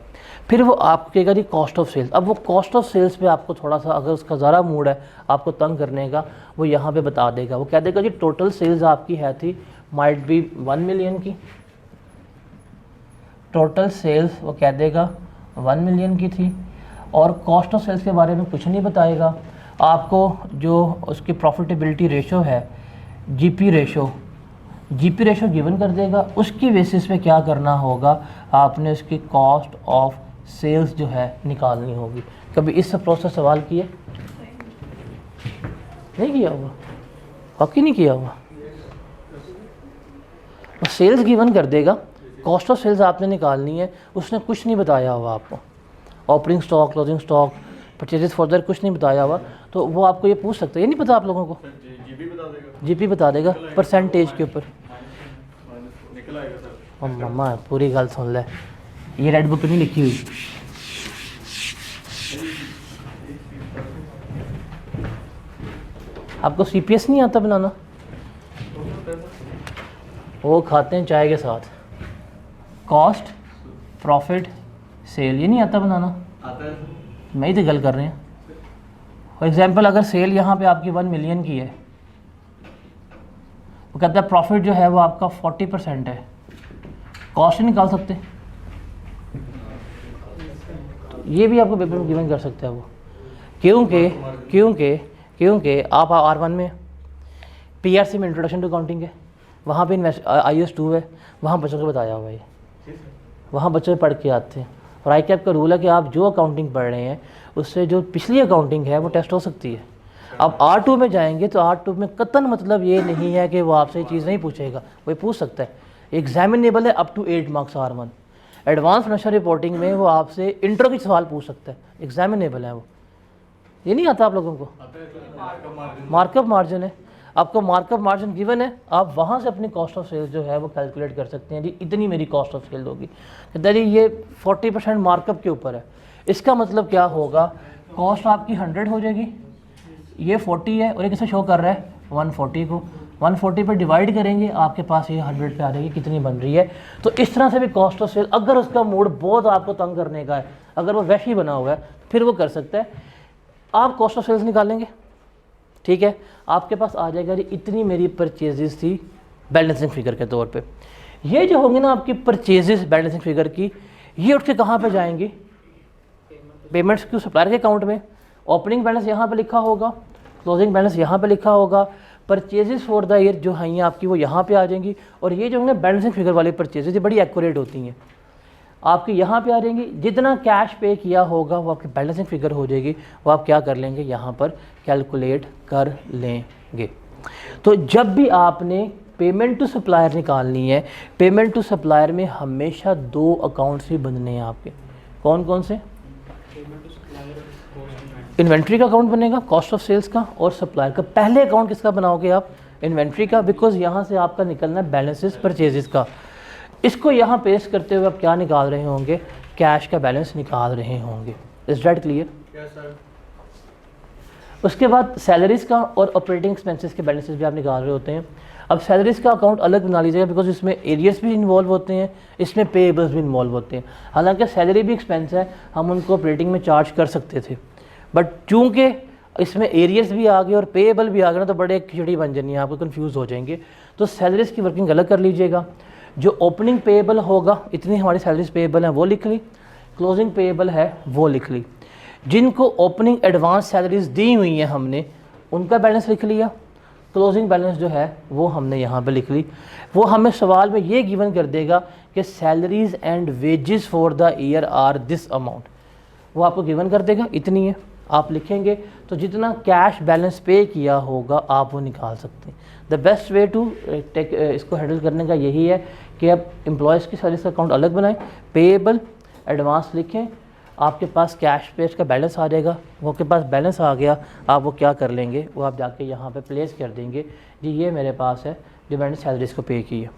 फिर वो आपको कहेगा जी कॉस्ट ऑफ सेल्स। अब वो कॉस्ट ऑफ सेल्स पे आपको थोड़ा सा अगर उसका ज़रा मूड है आपको तंग करने का, वो यहाँ पे बता देगा। वो कह देगा जी टोटल सेल्स आपकी है थी माइट बी 1 मिलियन की, टोटल सेल्स वो कह देगा 1 मिलियन की थी, और कॉस्ट ऑफ सेल्स के बारे में कुछ नहीं बताएगा आपको। जो उसकी प्रॉफिटेबिलिटी रेशो है जीपी रेशो गिवन कर देगा। उसकी बेसिस पे क्या करना होगा, आपने उसकी कॉस्ट ऑफ सेल्स जो है निकालनी होगी। कभी इस अप्रोच से सवाल किए नहीं किया हुआ, वाकई नहीं किया हुआ। सेल्स गिवन कर देगा, कॉस्ट ऑफ सेल्स आपने निकालनी है, उसने कुछ नहीं बताया हुआ आपको, opening stock closing stock purchases further कुछ नहीं बताया हुआ, तो वो आपको ये पूछ सकते हैं। ये नहीं पता आप लोगों को, जीपी बता देगा परसेंटेज के ऊपर। मम्मा पूरी गल सुन ले, ये रेड बुक नहीं लिखी हुई। आपको सीपीएस नहीं आता बनाना, वो खाते हैं चाय के साथ। कॉस्ट प्रॉफिट सेल ये नहीं आता बनाना, आता है। मैं ही तो गल कर रहे हैं। फॉर एग्जांपल अगर सेल यहाँ पे आपकी 1 मिलियन की है, वो कहता है प्रॉफिट जो है वो आपका 40% है, कॉस्ट ही निकाल सकते, तो ये भी आपको पेपर में गिवन कर सकता है वो, क्योंकि आप R1 में, PRC में इंट्रोडक्शन टू अकाउंटिंग है, वहाँ पे IAS 2 है, वहाँ बच्चों को बताया हुआ है, वहाँ बच्चे पढ़ के आते हैं। और ICAP का रूल है कि आप जो अकाउंटिंग पढ़ रहे हैं उससे जो पिछली अकाउंटिंग है वो टेस्ट हो सकती है। अब R2 में जाएंगे तो R2 में कतन मतलब ये नहीं है कि वो आपसे ये चीज़ नहीं पूछेगा, वो पूछ सकता है, एग्जामिनेबल है up to 8 marks R1। Advance financial reporting में वो आपसे इंट्रो के सवाल पूछ सकता है, एग्जामिनेबल है वो। ये नहीं आता आप लोगों को? मार्कअप मार्जिन है, आपको मार्कअप मार्जिन गिवन है, आप वहाँ से अपनी कॉस्ट ऑफ सेल्स जो है वो कैलकुलेट कर सकते हैं। जी इतनी मेरी कॉस्ट ऑफ सेल होगी, कहता है जी ये 40% मार्कअप के ऊपर है। इसका मतलब क्या होगा, कॉस्ट आपकी 100 हो जाएगी, ये 40 है और ये किसे शो कर रहा है 140 को, 140 पर डिवाइड करेंगे, आपके पास ये 100 पे आ जाएगी कितनी बन रही है। तो इस तरह से भी कॉस्ट ऑफ सेल, अगर उसका मूड बहुत आपको तंग करने का है, अगर वो वैसे ही बना हुआ है, फिर वो कर सकता है। आप कॉस्ट ऑफ सेल्स निकालेंगे, ठीक है, आपके पास आ जाएगा जी इतनी मेरी परचेजेस थी बैलेंसिंग फिगर के तौर पे। ये जो होंगे ना आपकी परचेजेस बैलेंसिंग फिगर की, ये उठ के कहाँ पे जाएंगी, पेमेंट्स क्यों सप्लायर के अकाउंट में। ओपनिंग बैलेंस यहाँ पे लिखा होगा, क्लोजिंग बैलेंस यहाँ पे लिखा होगा, परचेजेस फॉर द ईयर जो हैं आपकी वो यहाँ पे आ जाएंगी। और ये जो है बैलेंसिंग फिगर वाली परचेजेस ये बड़ी एक्यूरेट होती हैं, आपके यहाँ पे आ जाएंगी। जितना कैश पे किया होगा वो आपकी बैलेंसिंग फिगर हो जाएगी, वो आप क्या कर लेंगे यहाँ पर कैलकुलेट कर लेंगे। तो जब भी आपने पेमेंट टू सप्लायर निकालनी है, पेमेंट टू सप्लायर में हमेशा 2 अकाउंट्स ही बनने हैं आपके। कौन कौन से? इन्वेंट्री का अकाउंट बनेगा कॉस्ट ऑफ सेल्स का, और सप्लायर का। पहले अकाउंट किसका बनाओगे आप? इन्वेंट्री का, बिकॉज यहाँ से आपका निकलना है बैलेंसेस परचेजेस का। इसको यहाँ पेश करते हुए आप क्या निकाल रहे होंगे, कैश का बैलेंस निकाल रहे होंगे। Is that clear? Yes sir. उसके बाद सैलरीज का और ऑपरेटिंग एक्सपेंसेस के बैलेंसेस भी आप निकाल रहे होते हैं। अब सैलरीज का अकाउंट अलग बना लीजिएगा, बिकॉज इसमें एरियर्स भी इन्वॉल्व होते हैं, इसमें पेएबल्स भी इन्वॉल्व होते हैं। हालांकि सैलरी भी एक्सपेंस है, हम उनको ऑपरेटिंग में चार्ज कर सकते थे, बट चूँकि इसमें एरियर्स भी आ गए और पेएबल भी आ गए ना, तो बड़े खिचड़ी बन जानी है, आपको कन्फ्यूज़ हो जाएंगे। तो सैलरीज की वर्किंग अलग कर लीजिएगा। जो ओपनिंग पेएबल होगा, इतनी हमारी सैलरीज पेएबल हैं वो लिख ली, क्लोजिंग पेएबल है वो लिख ली। जिनको ओपनिंग एडवांस सैलरीज दी हुई हैं हमने, उनका बैलेंस लिख लिया। क्लोजिंग बैलेंस जो है वो हमने यहाँ पे लिख ली। वो हमें सवाल में ये गिवन कर देगा कि salaries and wages for the year are this amount, वो आपको गिवन कर देगा, इतनी है। आप लिखेंगे तो जितना कैश बैलेंस पे किया होगा आप वो निकाल सकते हैं। The best way to take इसको हैंडल करने का यही है कि आप एम्प्लॉयज़ की सैलरी का अकाउंट अलग बनाएं, पेएबल एडवांस लिखें, आपके पास कैश पे इसका बैलेंस आ जाएगा। वो आपके पास बैलेंस आ गया, आप वो क्या कर लेंगे, वो आप जाके यहाँ पे प्लेस कर देंगे जी ये मेरे पास है जो मैंने सैलरीज को पे की है।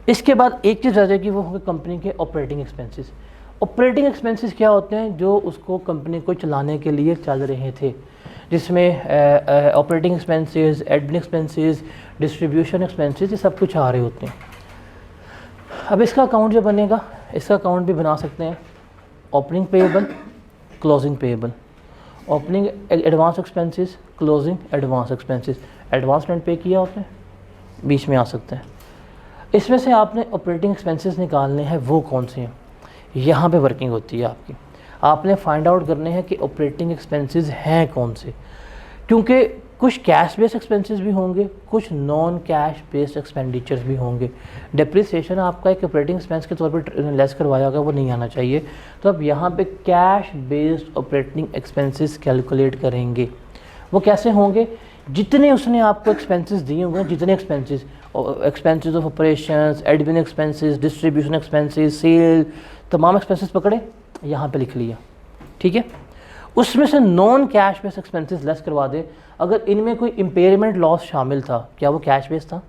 इसके बाद एक चीज़ आ जाएगी, वो होगी कंपनी के ऑपरेटिंग एक्सपेंसेस। ऑपरेटिंग एक्सपेंसेस क्या होते हैं, जो उसको कंपनी को चलाने के लिए चल रहे थे, जिसमें operating expenses, admin expenses, distribution expenses, ये सब कुछ आ रहे होते हैं। अब इसका अकाउंट जो बनेगा, इसका अकाउंट भी बना सकते हैं opening payable, closing payable, opening advance expenses, closing advance expenses. Advance rent पे किया होता है, बीच में आ सकते हैं। इसमें से आपने ऑपरेटिंग एक्सपेंसेस निकालने हैं, वो कौन से हैं, यहाँ पे वर्किंग होती है आपकी। आपने फाइंड आउट करने हैं कि ऑपरेटिंग एक्सपेंसेस हैं कौन से, क्योंकि कुछ कैश बेस्ड एक्सपेंसेस भी होंगे, कुछ नॉन कैश बेस्ड एक्सपेंडिचर्स भी होंगे। डिप्रिसिएशन आपका एक ऑपरेटिंग एक्सपेंस के तौर पर लेस करवाया होगा, वो नहीं आना चाहिए। तो अब यहाँ पे cash based operating expenses calculate करेंगे। वो कैसे होंगे, जितने उसने आपको एक्सपेंसेस दिए होंगे, जितने expenses of operations, admin expenses, distribution expenses, sale, तमाम एक्सपेंसेस पकड़े यहाँ पे लिख लिया, ठीक है। उसमें से non cash based expenses less करवा दे। अगर इनमें कोई इम्पेयरमेंट लॉस शामिल था, क्या वो कैश बेस्ड था,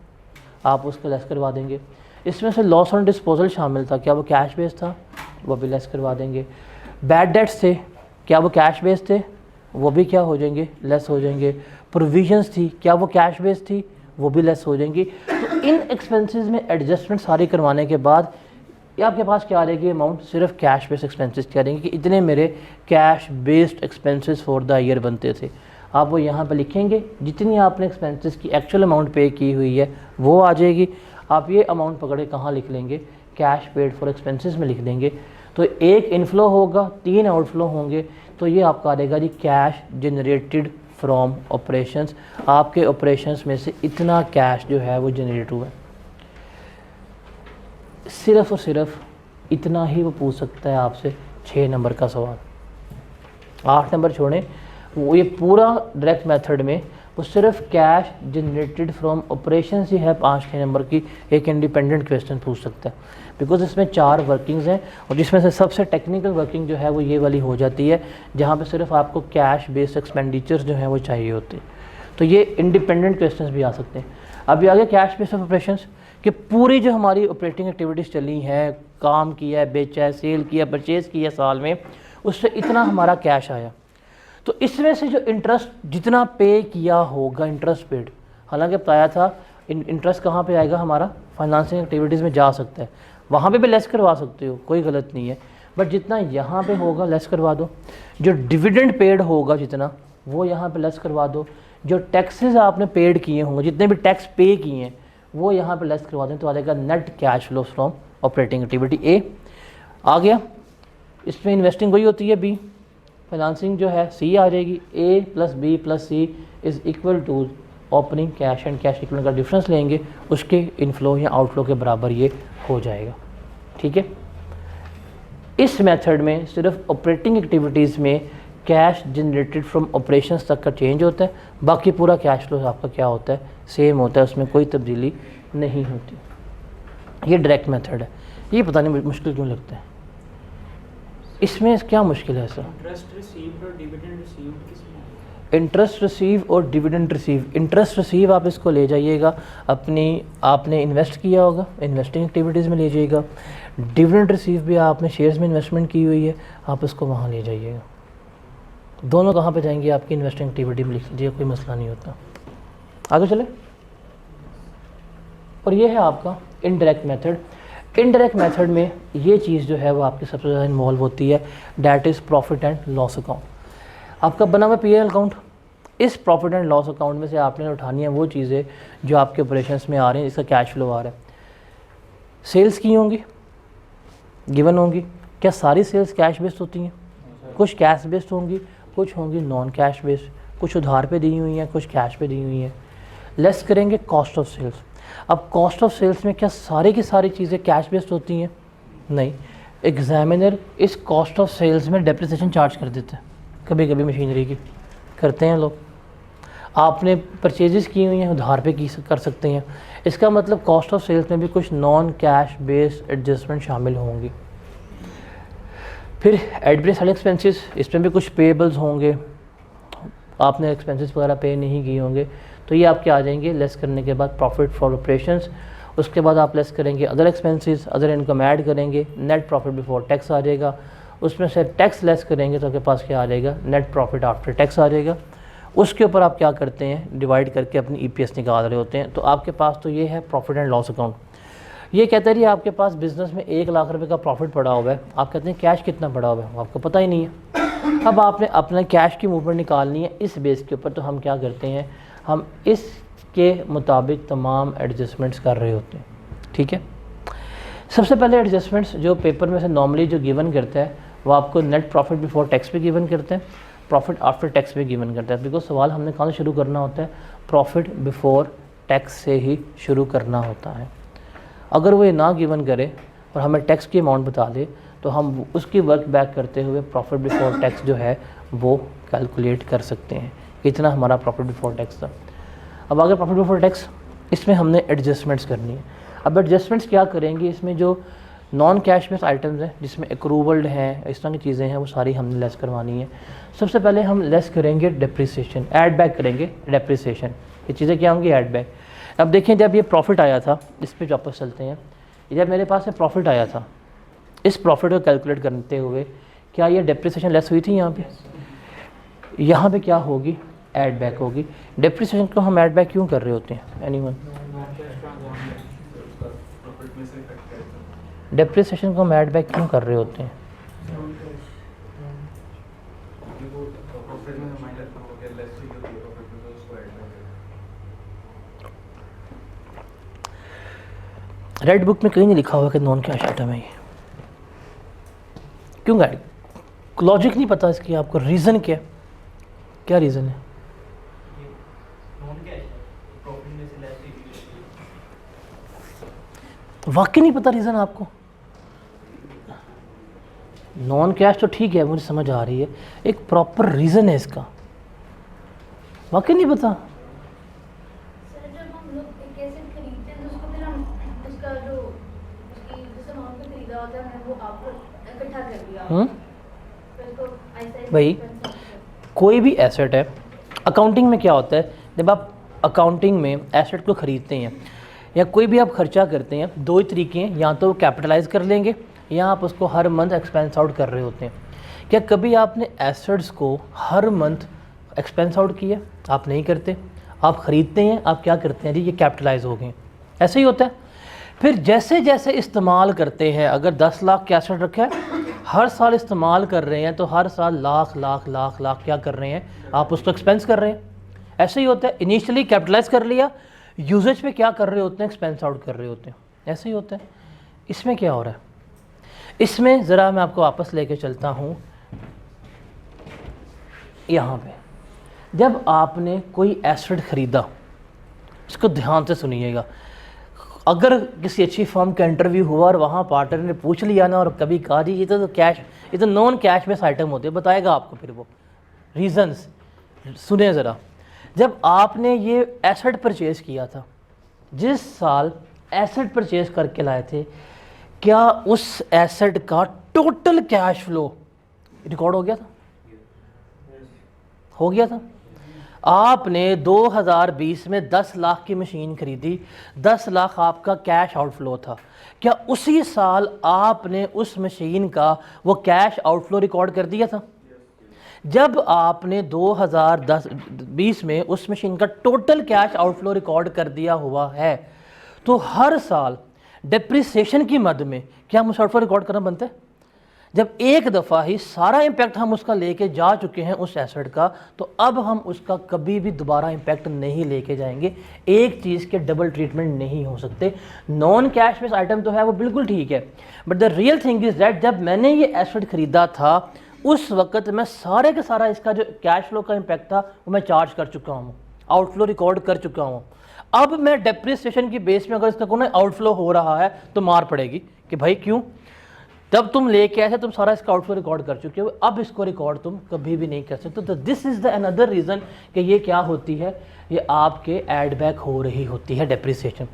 आप उसको लेस करवा देंगे। इसमें से लॉस ऑन डिस्पोजल शामिल था, क्या वो कैश बेस्ड था, वो भी लेस करवा देंगे। बैड डेट्स थे, क्या वो कैश बेस्ड थे, वो भी क्या हो जाएंगे, लेस हो जाएंगे। प्रोविजंस थी, क्या वो कैश बेस्ड थी, वो भी लेस हो जाएंगी। तो इन एक्सपेंसेस में एडजस्टमेंट सारी करवाने के बाद ये आपके पास क्या आ रहेगी अमाउंट, सिर्फ कैश बेस्ड एक्सपेंसेस क्या रहेंगे कि इतने मेरे cash based expenses for the year बनते थे। आप वो यहाँ पे लिखेंगे, जितनी आपने एक्सपेंसेस की एक्चुअल अमाउंट पे की हुई है वो आ जाएगी। आप ये अमाउंट पकड़े कहाँ लिख लेंगे, कैश पेड फॉर एक्सपेंसेस में लिख देंगे। तो एक इनफ्लो होगा, 3 आउटफ्लो होंगे, तो ये आपका आ रहेगा जी कैश जनरेटेड फ्रॉम ऑपरेशंस, आपके ऑपरेशंस में से इतना कैश जो है वो जनरेट हुआ है। सिर्फ़ और सिर्फ इतना ही वो पूछ सकता है आपसे 6 नंबर का सवाल। 8 नंबर छोड़ें, वो ये पूरा डायरेक्ट मेथड में वो सिर्फ कैश जनरेटेड फ्रॉम ऑपरेशन ही है 5-6 नंबर की एक इंडिपेंडेंट क्वेश्चन पूछ सकता है, बिकॉज इसमें 4 वर्किंग्स हैं और जिसमें से सबसे टेक्निकल वर्किंग जो है वो ये वाली हो जाती है जहाँ पे सिर्फ आपको कैश बेस्ड एक्सपेंडिचर्स जो हैं वो चाहिए होते हैं। तो ये इंडिपेंडेंट क्वेश्चंस भी आ सकते हैं। अभी आगे कैश बेस्ड ऑपरेशंस कि पूरी जो हमारी ऑपरेटिंग एक्टिविटीज़ चली हैं, काम किया है, बेचा है, सेल किया, परचेज़ किया साल में, उससे इतना हमारा कैश आया, तो इसमें से जो इंटरेस्ट जितना पे किया होगा, इंटरेस्ट पेड, हालांकि बताया था इंटरेस्ट कहाँ पे आएगा हमारा, फाइनेंसिंग एक्टिविटीज़ में जा सकता है, वहाँ पे भी लेस करवा सकते हो, कोई गलत नहीं है, बट जितना यहाँ पे होगा लेस करवा दो। जो डिविडेंड पेड होगा जितना वो यहाँ पे लेस करवा दो। जो टैक्सेस आपने पेड किए होंगे, जितने भी टैक्स पे किए हैं वो यहाँ पे लेस करवा दें, तो आ जाएगा net cash flow from operating activity. A आ गया। इसमें इन्वेस्टिंग वही होती है बी, फाइनेंसिंग जो है सी आ जाएगी। A plus B plus C is equal to opening cash and cash equal का डिफरेंस लेंगे, उसके इनफ्लो या आउटफ्लो के बराबर ये हो जाएगा। ठीक है, इस मेथड में सिर्फ ऑपरेटिंग एक्टिविटीज़ में कैश जनरेटेड फ्रॉम ऑपरेशंस तक का चेंज होता है, बाकी पूरा कैश फ्लो आपका क्या होता है, सेम होता है, उसमें कोई तब्दीली नहीं होती। ये डायरेक्ट मेथड है। ये पता नहीं मुश्किल क्यों लगता है, इसमें क्या मुश्किल है सर? इंटरेस्ट रिसीव्ड और डिविडेंड रिसीव्ड किसमें? इंटरेस्ट रिसीव और डिविडेंड रिसीव। इंटरेस्ट रिसीव आप इसको ले जाइएगा अपनी, आपने इन्वेस्ट किया होगा, इन्वेस्टिंग एक्टिविटीज़ में ले जाइएगा। डिविडेंड रिसीव भी आपने शेयर्स में इन्वेस्टमेंट की हुई है, आप इसको वहाँ ले जाइएगा। दोनों कहाँ पे जाएंगे? आपकी इन्वेस्टिंग एक्टिविटी में लिख लीजिए, कोई मसला नहीं होता। आगे चले। और ये है आपका इनडायरेक्ट मेथड। इनडायरेक्ट मेथड में ये चीज़ जो है वो आपकी सबसे ज़्यादा इन्वॉल्व होती है, that is profit and loss account. आपका बना हुआ पी.एल. अकाउंट, इस प्रॉफिट एंड लॉस अकाउंट में से आपने उठानी है वो चीज़ें जो आपके ऑपरेशंस में आ रही हैं, इसका कैश फ्लो आ रहा है। सेल्स की होंगी, गिवन होंगी। क्या सारी सेल्स कैश बेस्ड होती हैं? कुछ कैश बेस्ड होंगी, कुछ होंगी नॉन कैश बेस्ड, कुछ उधार पे दी हुई हैं, कुछ कैश पे दी हुई हैं। लेस करेंगे कॉस्ट ऑफ सेल्स। अब कॉस्ट ऑफ सेल्स में क्या सारी की सारी चीज़ें कैश बेस्ड होती हैं? नहीं। एग्जामिनर इस कॉस्ट ऑफ सेल्स में डेप्रिसिएशन चार्ज कर देते हैं, कभी कभी मशीनरी की करते हैं लोग। आपने परचेजेस की हुई हैं, उधार पे की कर सकते हैं। इसका मतलब कॉस्ट ऑफ सेल्स में भी कुछ नॉन कैश बेस्ड एडजस्टमेंट शामिल होंगी। फिर एडमिनिस्ट्रेटिव एक्सपेंसेस, इसमें भी कुछ पेबल्स होंगे, आपने एक्सपेंसेस वगैरह पे नहीं किए होंगे, तो ये आपके आ जाएंगे लेस करने के बाद प्रॉफिट फॉर ऑपरेशंस। उसके बाद आप लेस करेंगे other expenses, other income add करेंगे, नेट प्रॉफिट बिफोर टैक्स आ जाएगा। उसमें से टैक्स लेस करेंगे तो आपके पास क्या आ जाएगा? नेट प्रॉफिट आफ्टर टैक्स आ जाएगा। उसके ऊपर आप क्या करते हैं? डिवाइड करके अपनी ईपीएस निकाल रहे होते हैं। तो आपके पास तो ये है प्रॉफिट एंड लॉस अकाउंट। ये कहते हैं आपके पास बिजनेस में 1 लाख रुपए का प्रॉफिट पड़ा हुआ है, आप कहते हैं कैश कितना पड़ा हुआ है, आपको पता ही नहीं है। अब आपने अपने कैश की मूवमेंट निकालनी है इस बेस के ऊपर, तो हम क्या करते हैं, हम इसके मुताबिक तमाम एडजस्टमेंट्स कर रहे होते हैं। ठीक है, सबसे पहले एडजस्टमेंट्स जो पेपर में से नॉर्मली जो गिवन करता है वो आपको नेट प्रॉफिट बिफोर टैक्स पे गिवन करते हैं, प्रॉफिट आफ्टर टैक्स पे गिवन करता है। बिकॉज सवाल हमने कहाँ से शुरू करना होता है? प्रॉफिट बिफोर टैक्स से ही शुरू करना होता है। अगर वो ये ना गिवन करे और हमें टैक्स की अमाउंट बता दे तो हम उसकी वर्क बैक करते हुए प्रॉफिट बिफोर टैक्स जो है वो कैलकुलेट कर सकते हैं। इतना हमारा प्रॉफिट बिफोर टैक्स था। अब आगे प्रॉफिट बिफोर टैक्स, इसमें हमने एडजस्टमेंट्स करनी है। अब एडजस्टमेंट्स क्या करेंगे, इसमें जो नॉन कैश बेस्ड आइटम्स हैं जिसमें एक्रूवल्ड हैं, इस तरह की चीज़ें हैं, वो सारी हमने लेस करवानी है। सबसे पहले हम लेस करेंगे डेप्रिसिएशन, ऐड बैक करेंगे डेप्रिसिएशन। ये चीज़ें क्या होंगी? Add back. अब देखें, जब ये प्रॉफिट आया था, इस पे वापस चलते हैं, जब मेरे पास ये प्रॉफिट आया था, इस प्रॉफिट को कैलकुलेट करते हुए क्या ये डेप्रिसिएशन लेस हुई थी? यहाँ पे, यहाँ पे क्या होगी? ऐड बैक होगी। डेप्रिसिएशन को हम ऐड बैक क्यों कर रहे होते हैं? एनीवन? डेप्रिसिएशन को हम ऐड बैक क्यों कर रहे होते हैं? रेड बुक में कहीं नहीं लिखा हुआ कि नॉन कैश आइटम है ये। क्यों गाइड? लॉजिक नहीं पता इसकी आपको, रीज़न क्या रीज़न है? वाकई नहीं पता रीज़न आपको? नॉन कैश तो ठीक है, मुझे समझ आ रही है, एक प्रॉपर रीज़न है इसका, वाकई नहीं पता? सर जब हम लोग एक एसेट खरीदते हैं तो उसको फिर हम उसका जो उसकी जिस अमाउंट पे खरीदा होता है हमने वो आपको इकट्ठा कर दिया, फिर उसको ऐसा भाई कोई भी एसेट है, अकाउंटिंग में क्या होता है, जब आप अकाउंटिंग में एसेट को ख़रीदते हैं या कोई भी आप खर्चा करते हैं, दो ही तरीके हैं, या तो कैपिटलाइज कर लेंगे या आप उसको हर मंथ एक्सपेंस आउट कर रहे होते हैं। क्या कभी आपने एसेट्स को हर मंथ एक्सपेंस आउट किया? आप नहीं करते, आप ख़रीदते हैं, आप क्या करते हैं जी, ये कैपिटलाइज हो गए, ऐसे ही होता है। फिर जैसे जैसे इस्तेमाल करते हैं, अगर 10 लाख का एसेट रखा है, हर साल इस्तेमाल कर रहे हैं तो हर साल लाख लाख लाख लाख क्या कर रहे हैं, आप उसको एक्सपेंस कर रहे हैं। ऐसे ही होता है, इनिशियली कैपिटलाइज कर लिया, यूजेज पे क्या कर रहे होते हैं, एक्सपेंस आउट कर रहे होते हैं, ऐसे ही होता है। इसमें क्या हो रहा है, इसमें ज़रा मैं आपको वापस लेके चलता हूँ यहाँ पे। जब आपने कोई एसेट ख़रीदा, इसको ध्यान से सुनिएगा, अगर किसी अच्छी फर्म का इंटरव्यू हुआ और वहाँ पार्टनर ने पूछ लिया ना और कभी कहा जी ये तो कैश, ये तो नॉन कैश बेस आइटम होते हैं, बताएगा आपको फिर वो रीज़न्स। सुने ज़रा, जब आपने ये एसेट परचेज़ किया था, जिस साल एसेट परचेज़ करके लाए थे, क्या उस एसेट का टोटल कैश फ्लो रिकॉर्ड हो गया था? हो गया था। आपने 2020 में 10 लाख की मशीन खरीदी, 10 लाख आपका कैश आउटफ्लो था, क्या उसी साल आपने उस मशीन का वो कैश आउटफ्लो रिकॉर्ड कर दिया था? जब आपने 2020 में उस मशीन का टोटल कैश आउटफ्लो रिकॉर्ड कर दिया हुआ है, तो हर साल डिप्रिसिएशन की मद में क्या हम उस आउटफ्लो रिकॉर्ड करना बनता है? जब एक दफ़ा ही सारा इम्पैक्ट हम उसका लेके जा चुके हैं उस एसेट का, तो अब हम उसका कभी भी दोबारा इम्पैक्ट नहीं लेके जाएंगे। एक चीज़ के डबल ट्रीटमेंट नहीं हो सकते। नॉन कैश बेस आइटम तो है वो बिल्कुल ठीक है, but the real thing is that जब मैंने ये एसेट ख़रीदा था उस वक्त मैं सारे का सारा इसका जो कैश फ्लो का इम्पैक्ट था वो मैं चार्ज कर चुका हूँ, आउटफ्लो रिकॉर्ड कर चुका हूँ। अब मैं डेप्रिसिएशन की बेस में अगर इसका कोई आउटफ्लो हो रहा है तो मार पड़ेगी कि भाई क्यों, तब तुम लेके आए थे, तुम सारा इसका आउटफ्लो रिकॉर्ड कर चुके हो, अब इसको रिकॉर्ड तुम कभी भी नहीं कर सकते। तो this is the another reason कि ये क्या होती है, ये आपके एड बैक हो रही होती है डेप्रिसिएशन।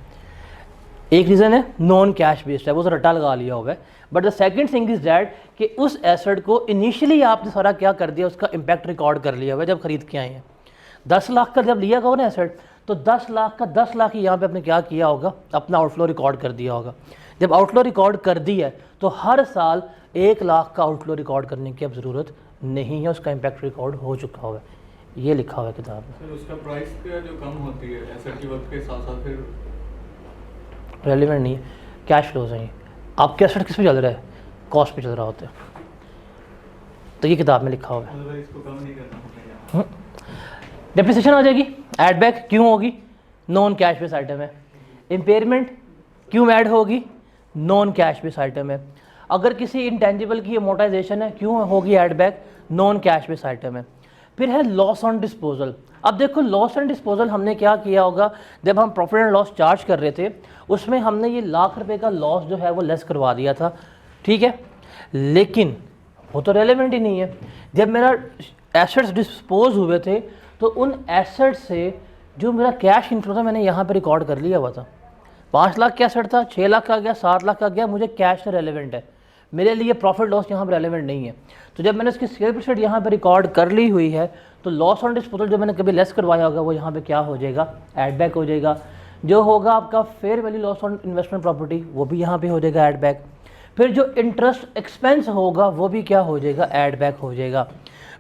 एक रीज़न है नॉन कैश बेस्ड है, वो रट्टा लगा लिया हुआ है, but the second thing is that कि उस एसेट को इनिशियली आपने सारा क्या कर दिया, उसका इम्पैक्ट रिकॉर्ड कर लिया हुआ है जब खरीद के आए हैं। 10 लाख का जब लिया गया ना एसेट, तो 10 लाख का 10 लाख ही यहाँ पे आपने क्या किया होगा, अपना आउटफ्लो रिकॉर्ड कर दिया होगा। जब आउटफ्लो रिकॉर्ड कर दी है तो हर साल 1 लाख का आउटफ्लो रिकॉर्ड करने की अब ज़रूरत नहीं है, उसका इम्पैक्ट रिकॉर्ड हो चुका हुआ है, ये लिखा हुआ है किताब में। फिर उसका प्राइस का जो कम होती है एसेट की वक्त के साथ साथ फिर रेलिवेंट नहीं है, कैश फ्लोज हैं ये। आपके एसेट किस पे चल रहा है, कॉस्ट पे चल रहा होता है, तो ये किताब में लिखा हुआ है। मतलब इसको कम नहीं करना होगा। डेप्रिसिएशन आ जाएगी, एड बैक क्यों होगी, नॉन कैश बेस आइटम है। इम्पेयरमेंट क्यों ऐड होगी, नॉन कैश बेस आइटम है। अगर किसी इंटेंजिबल की अमोर्टाइजेशन है, क्यों होगी add back, non cash base item है। फिर है लॉस ऑन डिस्पोजल। अब देखो लॉस ऑन डिस्पोजल हमने क्या किया होगा, जब हम प्रॉफिट एंड लॉस चार्ज कर रहे थे उसमें हमने ये लाख रुपए का लॉस जो है वो लेस करवा दिया था, ठीक है, लेकिन वो तो रेलेवेंट ही नहीं है। जब मेरा एसेट्स डिस्पोज हुए थे तो उन एसेट्स से जो मेरा कैश इनफ्लो था मैंने यहाँ पर रिकॉर्ड कर लिया हुआ था। 5 लाख का एसेट था, 6 लाख का गया, 7 लाख का गया, मुझे कैश से रेलेवेंट है, मेरे लिए प्रॉफिट लॉस यहाँ पर रेलेवेंट नहीं है। तो जब मैंने उसकी 6% यहाँ पर रिकॉर्ड कर ली हुई है तो लॉस ऑन डिस्पोजल जो मैंने कभी लेस करवाया होगा वो यहाँ पे क्या हो जाएगा, ऐड बैक हो जाएगा। जो होगा आपका fair value loss on investment property वो भी यहाँ पे हो जाएगा ऐड बैक। फिर जो इंटरेस्ट एक्सपेंस होगा वो भी क्या हो जाएगा, ऐड बैक हो जाएगा।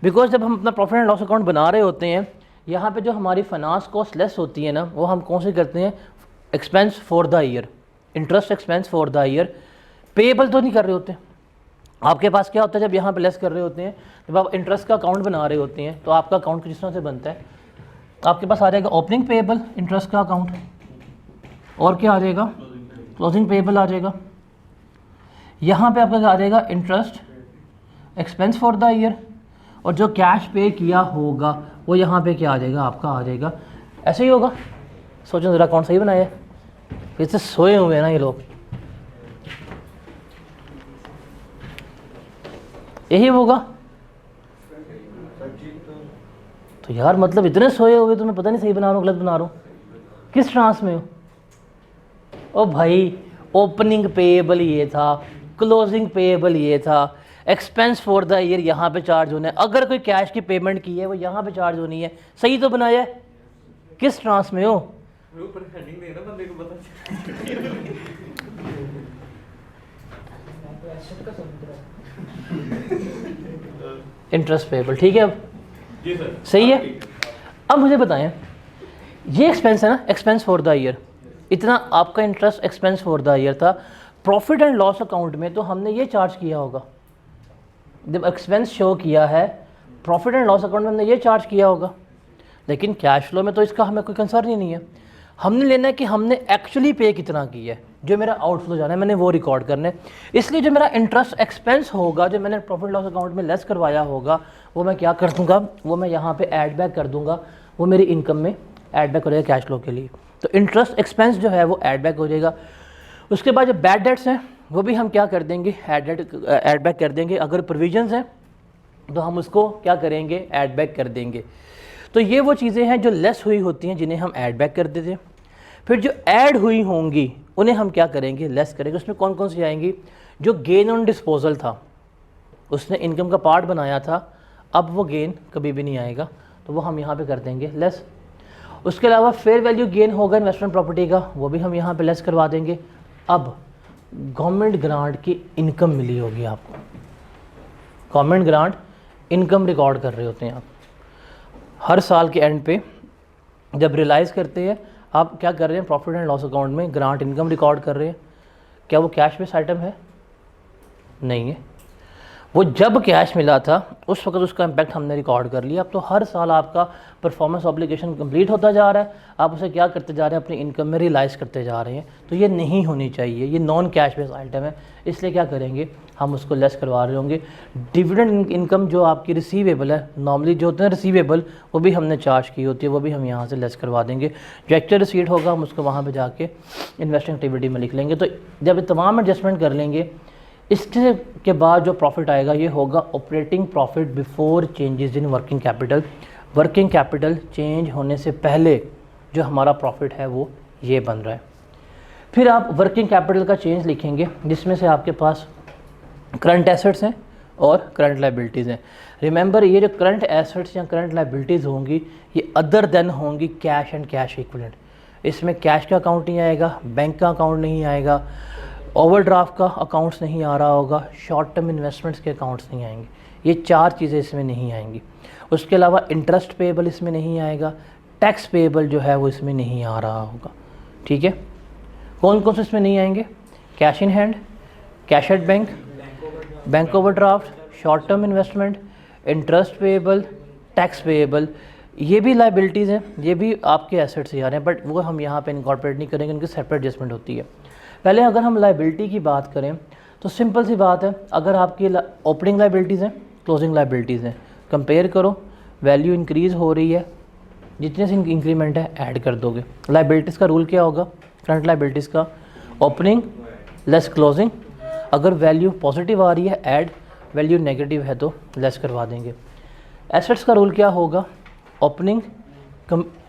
बिकॉज जब हम अपना प्रॉफिट एंड लॉस अकाउंट बना रहे होते हैं, यहाँ पे जो हमारी फाइनेंस कॉस्ट लेस होती है ना, वो हम कौन सी करते हैं, expense for the year, interest expense for the year. Payable तो नहीं कर रहे होते, आपके पास क्या होता है जब यहाँ पे लेस कर रहे होते हैं, जब आप इंटरेस्ट का अकाउंट बना रहे होते हैं तो आपका अकाउंट किस तरह से बनता है, आपके पास आ जाएगा ओपनिंग पेएबल इंटरेस्ट का अकाउंट, और क्या आ जाएगा, क्लोजिंग पेएबल आ जाएगा। यहाँ पे आपका आ जाएगा interest expense for the year, और जो कैश पे किया होगा वो यहाँ पे क्या आ जाएगा, आपका आ जाएगा। ऐसे ही होगा, सोचो ज़रा कौन सही बनाया है, फिर से सोए हुए हैं ना ये लोग। यही होगा। तो यार मतलब इतने सोए हुए तो मैं पता नहीं सही बना रहा हूँ गलत बना रहा हूँ, किस ट्रांस में हो? ओ भाई ओपनिंग पेएबल ये था, क्लोजिंग पेएबल ये था, एक्सपेंस फॉर द ईयर यहाँ पे चार्ज होना है, अगर कोई कैश की पेमेंट की है वो यहाँ पे चार्ज होनी है। सही तो बनाया है, किस ट्रांस में हो? ऊपर हेडिंग देना बंदे को पता चले। एसेट का समुद्र है। इंटरेस्ट पेएबल, ठीक है। अब जी सर, सही है। अब मुझे बताएं, ये एक्सपेंस है ना, एक्सपेंस फॉर द ईयर, इतना आपका interest expense for the year था। प्रॉफिट एंड लॉस अकाउंट में तो हमने ये चार्ज किया होगा, जब एक्सपेंस शो किया है प्रॉफिट एंड लॉस अकाउंट में हमने ये चार्ज किया होगा। लेकिन कैश फ्लो में तो इसका हमें कोई कंसर्न ही नहीं है। हमने लेना है कि हमने एक्चुअली पे कितना किया है, जो मेरा आउटफ्लो जाना है मैंने वो रिकॉर्ड करना है। इसलिए जो मेरा इंटरेस्ट एक्सपेंस होगा, जो मैंने प्रॉफिट लॉस अकाउंट में लेस करवाया होगा, वो मैं क्या कर दूंगा, वो मैं यहाँ पे ऐड बैक कर दूंगा, वो मेरी इनकम में ऐड बैक हो जाएगा कैश फ्लो के लिए। तो इंटरेस्ट एक्सपेंस जो है वो ऐड बैक हो जाएगा। उसके बाद जो बैड डेट्स हैं वो भी हम क्या कर देंगे, ऐड बैक कर देंगे। अगर प्रोविजंस हैं तो हम उसको क्या करेंगे, ऐड बैक कर देंगे। तो ये वो चीज़ें हैं जो लेस हुई होती हैं जिन्हें हम ऐड बैक कर देते हैं। फिर जो ऐड हुई होंगी उन्हें हम क्या करेंगे, लेस करेंगे। उसमें कौन कौन सी आएंगी, जो गेन ऑन डिस्पोजल था, उसने इनकम का पार्ट बनाया था, अब वो गेन कभी भी नहीं आएगा, तो वो हम यहाँ पे कर देंगे लेस। उसके अलावा फेयर वैल्यू गेन होगा इन्वेस्टमेंट प्रॉपर्टी का, वो भी हम यहाँ पे लेस करवा देंगे। अब गवर्नमेंट ग्रांट की इनकम मिली होगी आपको, गवर्नमेंट ग्रांट इनकम रिकॉर्ड कर रहे होते हैं आप हर साल के एंड पे। जब रियलाइज़ करते हैं आप क्या कर रहे हैं, प्रॉफिट एंड लॉस अकाउंट में ग्रांट इनकम रिकॉर्ड कर रहे हैं। क्या वो कैश बेस आइटम है? नहीं है। वो जब कैश मिला था उस वक्त उसका इम्पैक्ट हमने रिकॉर्ड कर लिया। अब तो हर साल आपका परफॉर्मेंस ऑब्लिगेशन कंप्लीट होता जा रहा है, आप उसे क्या करते जा रहे हैं, अपनी इनकम में रियलाइज़ करते जा रहे हैं। तो ये नहीं होनी चाहिए, ये नॉन कैश बेस आइटम है, इसलिए क्या करेंगे, हम उसको लेस करवा रहे होंगे। डिविडेंड इनकम जो आपकी रिसीवेबल है, नॉर्मली जो होते हैं रिसीवेबल, वो भी हमने चार्ज की होती है, वो भी हम यहाँ से लेस करवा देंगे। जो एक्चुअल रिसीट होगा हम उसको वहाँ पर जाके इन्वेस्टिंग एक्टिविटी में लिख लेंगे। तो जब तमाम एडजस्टमेंट कर लेंगे, इसके के बाद जो प्रॉफिट आएगा ये होगा operating profit before changes in working capital. Working capital change होने से पहले जो हमारा प्रॉफिट है वो ये बन रहा है। फिर आप वर्किंग कैपिटल का चेंज लिखेंगे, जिसमें से आपके पास करंट एसेट्स हैं और करंट लाइबिलिटीज़ हैं। रिमेंबर, ये जो करंट एसेट्स या करंट लाइबिलिटीज़ होंगी ये अदर देन होंगी कैश एंड कैश इक्विवेलेंट। इसमें कैश का अकाउंट नहीं आएगा, बैंक का अकाउंट नहीं आएगा, ओवरड्राफ्ट का अकाउंट्स नहीं आ रहा होगा, शॉर्ट टर्म इन्वेस्टमेंट्स के अकाउंट्स नहीं आएंगे। ये चार चीज़ें इसमें नहीं आएंगी। उसके अलावा इंटरेस्ट पेएबल इसमें नहीं आएगा, टैक्स पेएबल जो है वो इसमें नहीं आ रहा होगा। ठीक है, कौन कौन से इसमें नहीं आएंगे, cash in hand, cash at bank, bank overdraft, short term investment, interest payable, tax payable. ये भी लाइबिलिटीज़ हैं, ये भी आपके एसेट्स से आ रहे हैं, बट वो हम यहाँ पे इनकॉर्पोरेट नहीं करेंगे, उनकी सेपरेट एडजस्टमेंट होती है। पहले अगर हम लाइबिलिटी की बात करें तो सिंपल सी बात है, अगर आपकी ओपनिंग लाइबिलिटीज़ हैं, क्लोजिंग लाइबिलिटीज़ हैं, कंपेयर करो, वैल्यू इंक्रीज़ हो रही है, जितने से इंक्रीमेंट है ऐड कर दोगे। लाइबिलिटीज़ का रूल क्या होगा, करंट लाइबिलिटीज़ का ओपनिंग लेस क्लोजिंग। अगर वैल्यू पॉजिटिव आ रही है ऐड, वैल्यू नेगेटिव है तो लेस करवा देंगे। एसेट्स का रूल क्या होगा, ओपनिंग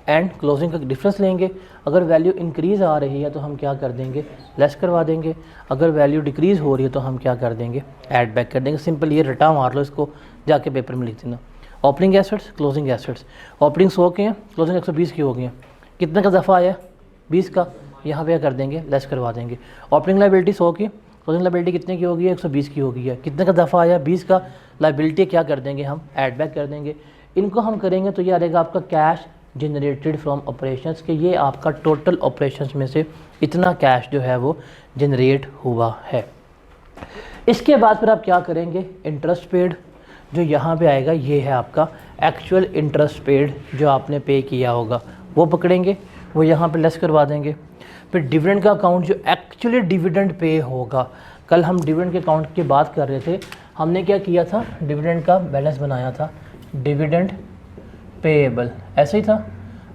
एंड क्लोजिंग का डिफरेंस लेंगे। अगर वैल्यू इंक्रीज़ आ रही है तो हम क्या कर देंगे, लेस करवा देंगे। अगर वैल्यू डिक्रीज़ हो रही है तो हम क्या कर देंगे, ऐड बैक कर देंगे। सिंपल ये रटा मार लो, इसको जाके पेपर में लिख देना। Opening assets, closing assets. Opening 100 के हैं, क्लोजिंग 120 की हो गई हैं। कितने का दफ़ा आया, 20 का, यहाँ पे कर देंगे, लेस करवा देंगे। ओपनिंग लाइबिलिटी 100 की, क्लोजिंग लाइबिलिटी कितने की होगी है, 120 की होगी है। कितने का दफ़ा आया, 20 का, लाइबिलिटी क्या कर देंगे, हम ऐड बैक कर देंगे। इनको हम करेंगे तो ये आ रहेगा आपका कैश जनरेटेड फ्रॉम ऑपरेशंस के, ये आपका टोटल ऑपरेशंस में से इतना कैश जो है वो जनरेट हुआ है। इसके बाद फिर आप क्या करेंगे, इंटरेस्ट पेड जो यहाँ पे आएगा, ये है आपका एक्चुअल इंटरेस्ट पेड जो आपने पे किया होगा, वो पकड़ेंगे, वो यहाँ पे लेस करवा देंगे। फिर डिविडेंड का अकाउंट जो एक्चुअली डिविडेंड पे होगा, कल हम डिविडेंड के अकाउंट की बात कर रहे थे, हमने क्या किया था, डिविडेंड का बैलेंस बनाया था, डिविडेंड पेएबल, ऐसे ही था।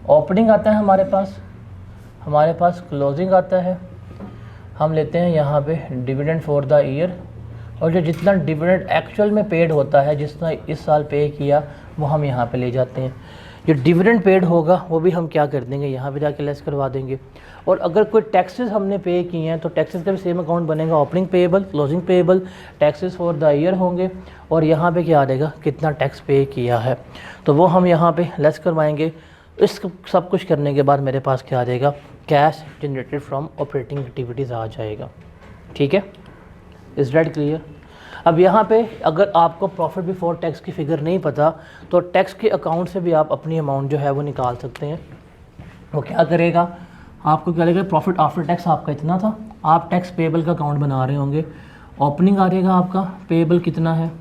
ओपनिंग आता है हमारे पास क्लोजिंग आता है। हम लेते हैं यहाँ पे डिविडेंड फॉर द ईयर, और जो जितना डिविडेंड एक्चुअल में पेड होता है, जितना इस साल पे किया, वो हम यहाँ पे ले जाते हैं। जो डिविडेंड पेड होगा वो भी हम क्या कर देंगे, यहाँ पे जाके लेस करवा देंगे। और अगर कोई टैक्सेस हमने पे किए हैं तो टैक्सेस का भी सेम अकाउंट बनेगा, opening payable, closing payable, taxes for the year होंगे, और यहाँ पे क्या आ जाएगा, कितना टैक्स पे किया है, तो वो हम यहाँ पे लेस करवाएंगे। इस सब कुछ करने के बाद मेरे पास क्या आ जाएगा, cash generated from operating activities आ जाएगा। ठीक है, इज़ दैट क्लियर। अब यहाँ पे अगर आपको प्रॉफिट बिफोर टैक्स की फ़िगर नहीं पता तो टैक्स के अकाउंट से भी आप अपनी अमाउंट जो है वो निकाल सकते हैं। वो क्या करेगा, आपको क्या लगेगा, प्रॉफिट आफ्टर टैक्स आपका इतना था, आप टैक्स पेएबल का अकाउंट बना रहे होंगे, ओपनिंग आ जाएगा आपका, पेएबल कितना है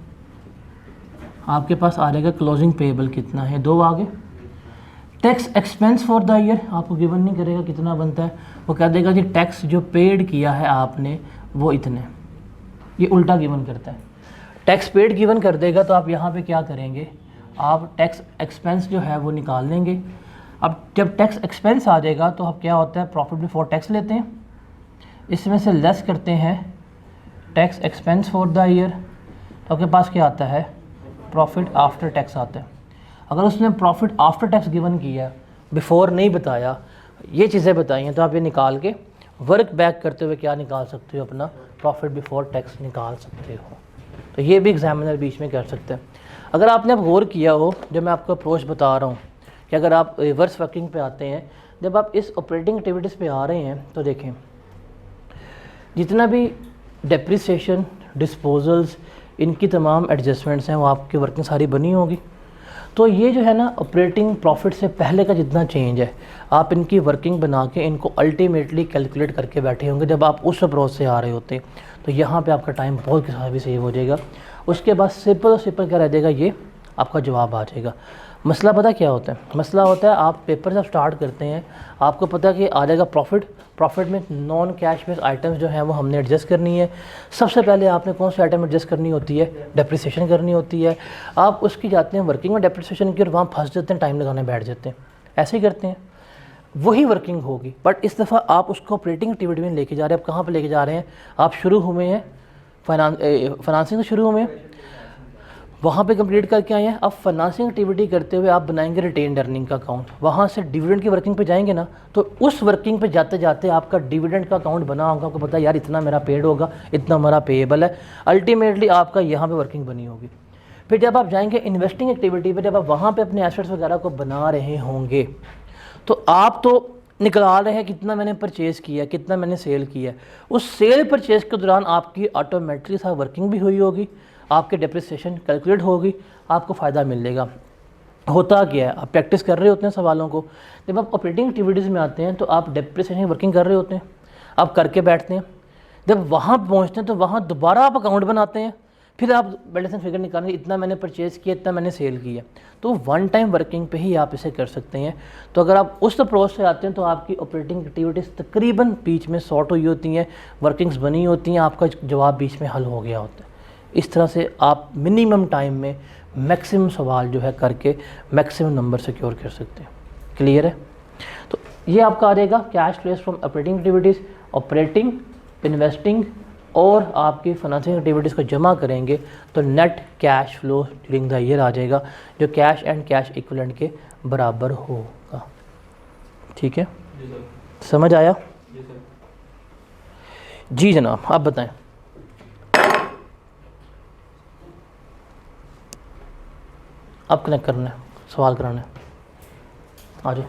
आपके पास आ जाएगा, क्लोजिंग पेएबल कितना है, 2 आगे। Tax expense for the year आपको गिवन नहीं करेगा कितना बनता है, वो कह देगा कि टैक्स जो पेड किया है आपने वो इतने, ये उल्टा गिवन करता है। टैक्स पेड गिवन कर देगा तो आप यहाँ पे क्या करेंगे, आप टैक्स एक्सपेंस जो है वो निकाल लेंगे। अब जब टैक्स एक्सपेंस आ जाएगा तो अब क्या होता है, प्रॉफिट बिफोर टैक्स लेते हैं, इसमें से लेस करते हैं tax expense for the year, तो आपके पास क्या आता है, प्रॉफिट आफ्टर टैक्स आता है। अगर उसने प्रॉफिट आफ्टर टैक्स गिवन किया, बिफोर नहीं बताया, ये चीज़ें बताई हैं, तो आप ये निकाल के वर्क बैक करते हुए क्या निकाल सकते हो, अपना प्रॉफिट बिफोर टैक्स निकाल सकते हो। तो ये भी एग्जामिनर बीच में कर सकते हैं। अगर आपने अब गौर किया हो, जब मैं आपको अप्रोच बता रहा हूँ कि अगर आप रिवर्स वर्किंग पे आते हैं, जब आप इस ऑपरेटिंग एक्टिविटीज़ पे आ रहे हैं तो देखें जितना भी डेप्रिसिएशन, डिस्पोजल्स, इनकी तमाम एडजस्टमेंट्स हैं वो आपकी वर्किंग सारी बनी होगी। तो ये जो है ना, ऑपरेटिंग प्रॉफिट से पहले का जितना चेंज है, आप इनकी वर्किंग बना के इनको अल्टीमेटली कैलकुलेट करके बैठे होंगे जब आप उस अप्रोच से आ रहे होते हैं। तो यहाँ पे आपका टाइम बहुत किसी भी सेव हो जाएगा। उसके बाद सिंपल क्या रह जाएगा, ये आपका जवाब आ जाएगा। मसला पता क्या होता है, मसला होता है आप पेपर जब स्टार्ट करते हैं, आपको पता है कि आ जाएगा प्रॉफिट में नॉन कैश बेस्ड आइटम्स जो हैं वो हमने एडजस्ट करनी है। सबसे पहले आपने कौन सी आइटम एडजस्ट करनी होती है, डेप्रिसिएशन करनी होती है। आप उसकी जाते हैं वर्किंग में डेप्रिसिएशन की, और वहाँ फंस जाते हैं, टाइम लगाने बैठ जाते हैं, ऐसे ही करते हैं। वही वर्किंग होगी, बट इस दफ़ा आप उसको ऑपरेटिंग एक्टिविटी में लेके जा रहे हैं। आप कहाँ पर लेके जा रहे हैं, आप शुरू हुए हैं फाइनेंसिंग से शुरू हुए हैं, वहाँ पे कंप्लीट करके आए हैं। अब फाइनेंसिंग एक्टिविटी करते हुए आप बनाएंगे रिटेन्ड अर्निंग का अकाउंट, वहाँ से डिविडेंड की वर्किंग पे जाएंगे ना, तो उस वर्किंग पे जाते जाते आपका डिविडेंड का अकाउंट बना होगा, आपको पता है यार इतना मेरा पेड होगा, इतना हमारा पेएबल है, अल्टीमेटली आपका यहाँ पे वर्किंग बनी होगी। फिर जब आप जाएंगे इन्वेस्टिंग एक्टिविटी पे, जब आप वहाँ पे अपने एसेट्स वगैरह को बना रहे होंगे, तो आप तो निकाल रहे हैं कितना मैंने परचेज़ किया, कितना मैंने सेल किया। उस सेल परचेज़ के दौरान आपकी ऑटोमेटिकली साथ वर्किंग भी हुई होगी, आपके डेप्रिसिएशन कैलकुलेट होगी, आपको फ़ायदा मिलेगा। होता क्या है, आप प्रैक्टिस कर रहे होते हैं सवालों को, जब आप ऑपरेटिंग एक्टिविटीज़ में आते हैं तो आप डेप्रिसिएशन वर्किंग कर रहे होते हैं, आप करके बैठते हैं। जब वहाँ पहुँचते हैं तो वहाँ दोबारा आप अकाउंट बनाते हैं, फिर आप बैलेंस फिगर निकालेंगे, इतना मैंने परचेज़ किया, इतना मैंने सेल किया। तो वन टाइम वर्किंग पे ही आप इसे कर सकते हैं। तो अगर आप उस अप्रोच से आते हैं तो आपकी ऑपरेटिंग एक्टिविटीज़ तकरीबन बीच में सॉर्ट हुई होती हैं, वर्किंग्स बनी होती हैं, आपका जवाब बीच में हल हो गया होता है। इस तरह से आप मिनिमम टाइम में मैक्सिमम सवाल जो है करके मैक्सिमम नंबर सिक्योर कर सकते हैं। क्लियर है? तो ये आपका आ जाएगा cash flows from operating activities, operating, investing और आपकी फाइनेंसिंग एक्टिविटीज़ को जमा करेंगे तो net cash flow during the year आ जाएगा, जो कैश एंड कैश इक्विवेलेंट के बराबर होगा। ठीक है, जी सर। समझ आया? जी सर। जी जनाब, आप बताएं। अब कनेक्ट करना है, सवाल कराना है, आ जाओ।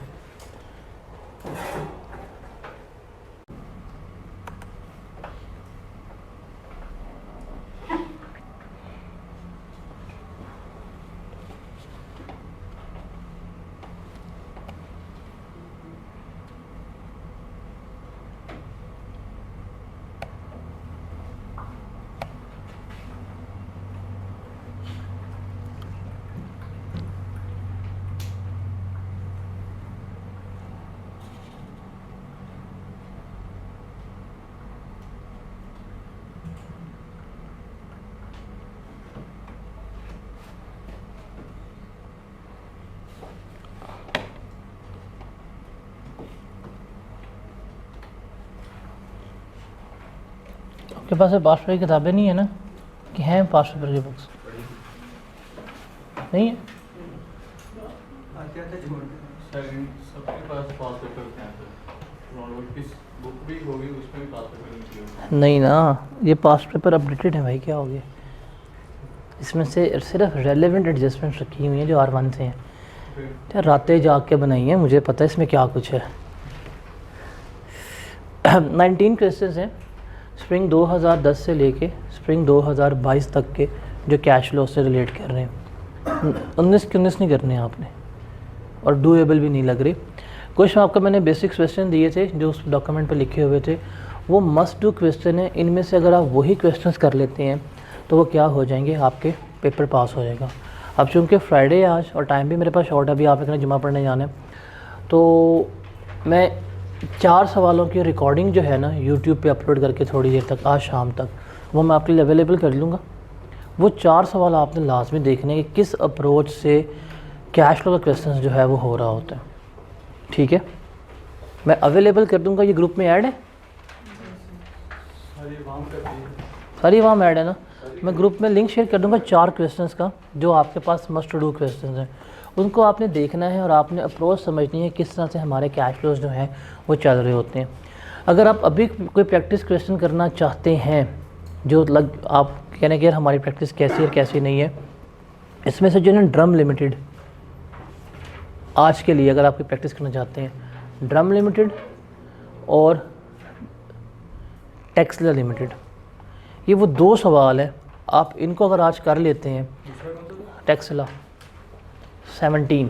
आपके पास ये पास की किताबें नहीं है ना? आपकी हैं पास्ट पेपर की बुक्स? नहीं है? सर सबके पास पास पेपर थे सर, किस बुक भी होगी उसमें भी पास पेपर निकले होंगे। नहीं ना, ये पास्ट पेपर अपडेटेड है भाई, क्या हो गया? इसमें से सिर्फ रेलेवेंट एडजस्टमेंट रखी हुई हैं जो R1 से हैं। यार रातें जाग के बनाई हैं, मुझे पता है इसमें क्या कुछ है। 19 क्वेश्चंस हैं स्प्रिंग 2010 से लेके स्प्रिंग 2022 तक के, जो कैश फ्लो से रिलेट कर रहे हैं। 19 के 19 नहीं करने हैं आपने, और डूएबल भी नहीं लग रही। कुछ आपको मैंने बेसिक क्वेश्चन दिए थे जो उस डॉक्यूमेंट पर लिखे हुए थे, वो मस्ट डू क्वेश्चन है। इनमें से अगर आप वही क्वेश्चंस कर लेते हैं तो वो क्या हो जाएंगे, आपके पेपर पास हो जाएगा। अब चूँकि फ्राइडे आज और टाइम भी मेरे पास शॉर्ट है, अभी आप जुमा पढ़ने जाना है, तो मैं 4 सवालों की रिकॉर्डिंग जो है ना यूट्यूब पे अपलोड करके थोड़ी देर तक आज शाम तक वो मैं आपके लिए अवेलेबल कर लूँगा। वो 4 सवाल आपने लाजमी देखने कि किस अप्रोच से कैश फ्लो का क्वेश्चन जो है वो हो रहा होता है। ठीक है, मैं अवेलेबल कर दूँगा। ये ग्रुप में ऐड है, सारी वहाँ ऐड है ना। मैं ग्रुप में लिंक शेयर कर दूँगा 4 क्वेश्चंस का जो आपके पास मस्ट डू क्वेश्चंस हैं। उनको आपने देखना है और आपने अप्रोच समझनी है किस तरह से हमारे कैश फ्लोज जो हैं वो चल रहे होते हैं। अगर आप अभी कोई प्रैक्टिस क्वेश्चन करना चाहते हैं जो आप कहने कि यार हमारी प्रैक्टिस कैसी है कैसी नहीं है, इसमें से जो है ड्रम लिमिटेड आज के लिए अगर आप कोई प्रैक्टिस करना चाहते हैं, ड्रम लिमिटेड और टेक्सला लिमिटेड, ये वो 2 सवाल हैं। आप इनको अगर आज कर लेते हैं, टेक्सला 17,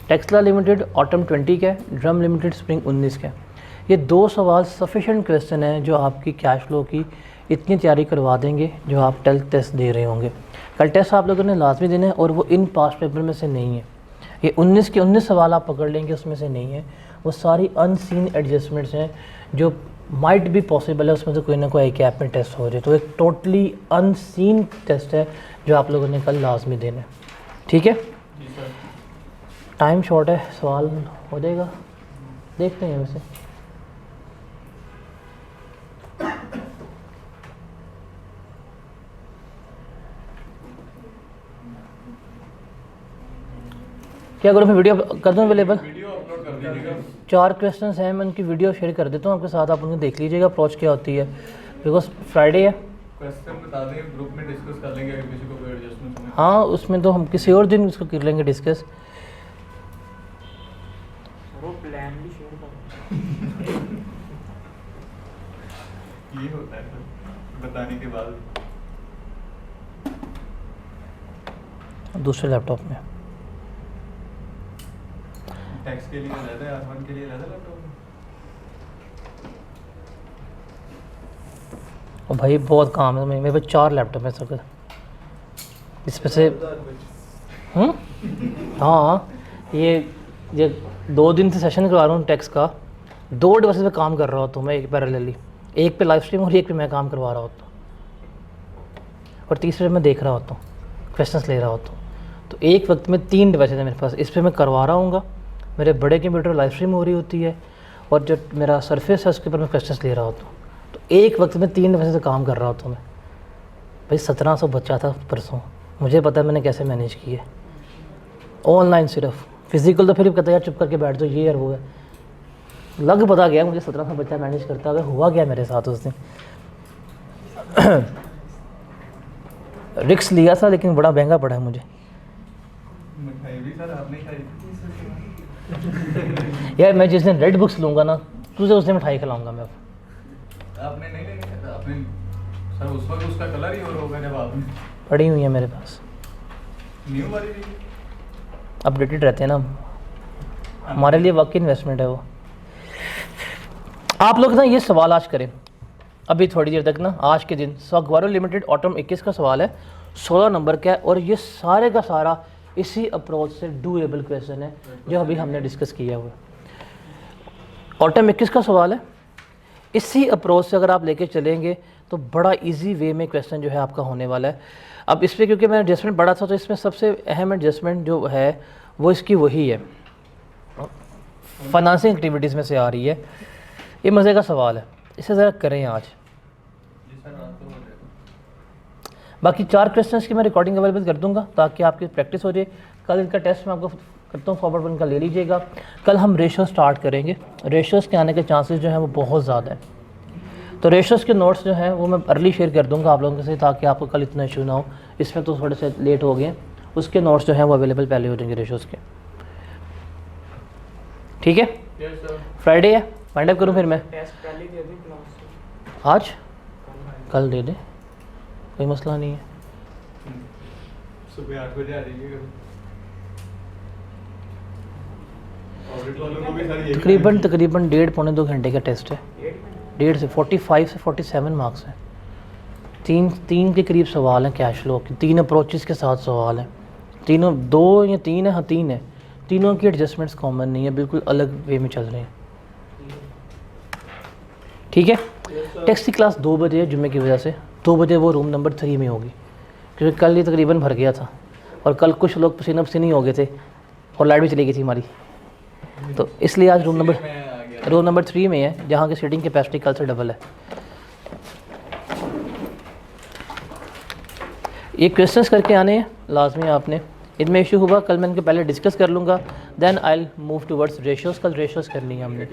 टेक्सला लिमिटेड ऑटम 20 का है, ड्रम लिमिटेड स्प्रिंग 19 का है। ये 2 सवाल सफिशेंट क्वेश्चन हैं जो आपकी कैश फ्लो की इतनी तैयारी करवा देंगे जो आप कल टेस्ट दे रहे होंगे। कल टेस्ट आप लोगों ने लाजमी देना है और वो इन पास्ट पेपर में से नहीं है। ये 19 के 19 सवाल आप पकड़ लेंगे, उसमें से नहीं है। वो सारी अनसीन एडजस्टमेंट्स हैं जो माइट भी पॉसिबल है उसमें से कोई ना कोई एक ऐप में टेस्ट हो जाए। तो एक टोटली अनसीन टेस्ट है जो आप लोगों ने कल लाजमी देना है। ठीक है, टाइम शॉर्ट है, सवाल हो जाएगा, देखते हैं वैसे। क्या करूँ, मैं वीडियो कर दूँ अवेलेबल? वीडियो अपलोड कर दीजिएगा। 4 क्वेश्चंस हैं, मैं उनकी वीडियो शेयर कर देता हूँ आपके साथ, आप उनको देख लीजिएगा अप्रोच क्या होती है, बिकॉज फ्राइडे है। क्वेश्चन बता दें, ग्रुप में डिस्कस कर लेंगे अगर किसी को कोई एडजस्टमेंट हो। हाँ, उसमें तो हम किसी और दिन उसको कर लेंगे डिस्कस। वो प्लान भी शेयर करो। ये होता है सर बताने के बाद। दूसरे लैपटॉप में टैक्स के लिए अलग है, R1 के लिए अलग लैपटॉप है। और भाई बहुत काम है, मेरे पास 4 लैपटॉप है सब, इसमें से हाँ, ये 2 दिन से सेशन करवा रहा हूँ टैक्स का। 2 डिवाइस पे काम कर रहा होता हूँ मैं एक पैरेलली, एक पे लाइव स्ट्रीम और एक पे मैं काम करवा रहा होता हूँ, और तीसरे में देख रहा होता हूँ, क्वेश्चंस ले रहा होता हूँ। तो एक वक्त में 3 डिवाइस है मेरे पास, इस पर मैं करवा रहा हूँ, मेरे बड़े कंप्यूटर लाइव स्ट्रीम हो रही होती है, और जो मेरा सरफेस है उसके ऊपर मैं क्वेश्चंस ले रहा होता हूँ। तो एक वक्त में 3 डिवाइस से काम कर रहा होता हूँ मैं। भाई 1700 बच्चा था परसों, मुझे पता है मैंने कैसे मैनेज किए ऑनलाइन। सिर्फ फिजिकल तो फिर भी कहता है यार चुप करके बैठ दो, ये यार वो है, लग पता गया मुझे 1700 बच्चा मैनेज करता है। हुआ क्या मेरे साथ उस दिन रिक्स लिया था लेकिन बड़ा महंगा पड़ा है मुझे। मिठाई भी सर आपने खाई? यार मैं जिस दिन रेड बुक्स लूँगा ना, तुझे उस दिन मिठाई खिलाऊंगा मैं। आपने नहीं लेनी है आपने सर, उस वक्त उसका कलर ही और होगा जब आपने पड़ी हुई है मेरे पास, न्यू वाली भी अपडेटेड रहते हैं ना, हमारे लिए वाकई इन्वेस्टमेंट है वो। आप लोग ना ये सवाल आज करें अभी थोड़ी देर तक ना, आज के दिन। स्वागवारो लिमिटेड ऑटम 21 का सवाल है, 16 नंबर का है, और ये सारे का सारा इसी अप्रोच से डूएबल क्वेश्चन है जो अभी हमने डिस्कस किया हुआ। ऑटम 21 का सवाल है, इसी अप्रोच से अगर आप लेके चलेंगे तो बड़ा इजी वे में क्वेश्चन जो है आपका होने वाला है। अब इस पर क्योंकि मैंने एडजस्टमेंट पढ़ा था तो इसमें सबसे अहम एडजस्टमेंट जो है वो इसकी वही है, फाइनेंसिंग एक्टिविटीज़ में से आ रही है। ये मज़े का सवाल है, इसे ज़रा करें आज। बाकी 4 क्वेश्चंस की मैं रिकॉर्डिंग अवेलेबल कर दूंगा ताकि आपकी प्रैक्टिस हो जाए। कल इनका टेस्ट मैं आपको करता हूँ फॉरवर्ड 1 का, ले लीजिएगा। कल हम रेशो स्टार्ट करेंगे। रेशोज़ के आने के चांसेस जो हैं वो बहुत ज़्यादा है, तो रेशोज़ के नोट्स जो हैं वो मैं अर्ली शेयर कर दूंगा आप लोगों के साथ ताकि आपको कल इतना इशू ना हो। इसमें तो थोड़े से लेट हो गए, उसके नोट्स जो हैं वो अवेलेबल पहले हो जाएंगे रेशोज़ के। ठीक है, यस सर। फ्राइडे है, फाइंड अप करूँ फिर मैं टेस्ट पहले दे दी क्लास से, आज, कल दे दे, कोई मसला नहीं है। सुबह 8 बजे आ जाइएगा। ऑडिट वालों को भी सारी यही तकरीबन 1.5-2 घंटे का टेस्ट है। 1.5 से 45 से 47 मार्क्स हैं। तीन के करीब सवाल हैं कैश फ्लो के, 3 अप्रोचेस के साथ सवाल हैं। तीनों 2 या 3 है, हाँ 3 है। तीनों की एडजस्टमेंट्स कॉमन नहीं है, बिल्कुल अलग वे में चल रहे हैं। ठीक है, टेक्स्ट की क्लास 2 बजे है जुम्मे की वजह से, 2 बजे वो रूम नंबर 3 में होगी क्योंकि कल ये तकरीबन भर गया था और कल कुछ लोग पसीना पसीनी हो गए थे और लाइट भी चली गई थी हमारी, तो इसलिए आज रूम नंबर 3 में है जहाँ की सीटिंग कैपेसिटी कल से डबल है। ये क्वेश्चंस करके आने हैं लाजमी आपने, इनमें इशू हुआ कल मैं इनके पहले डिस्कस कर लूँगा, then I will move towards ratios. कल रेशियोज़ करनी है हमने।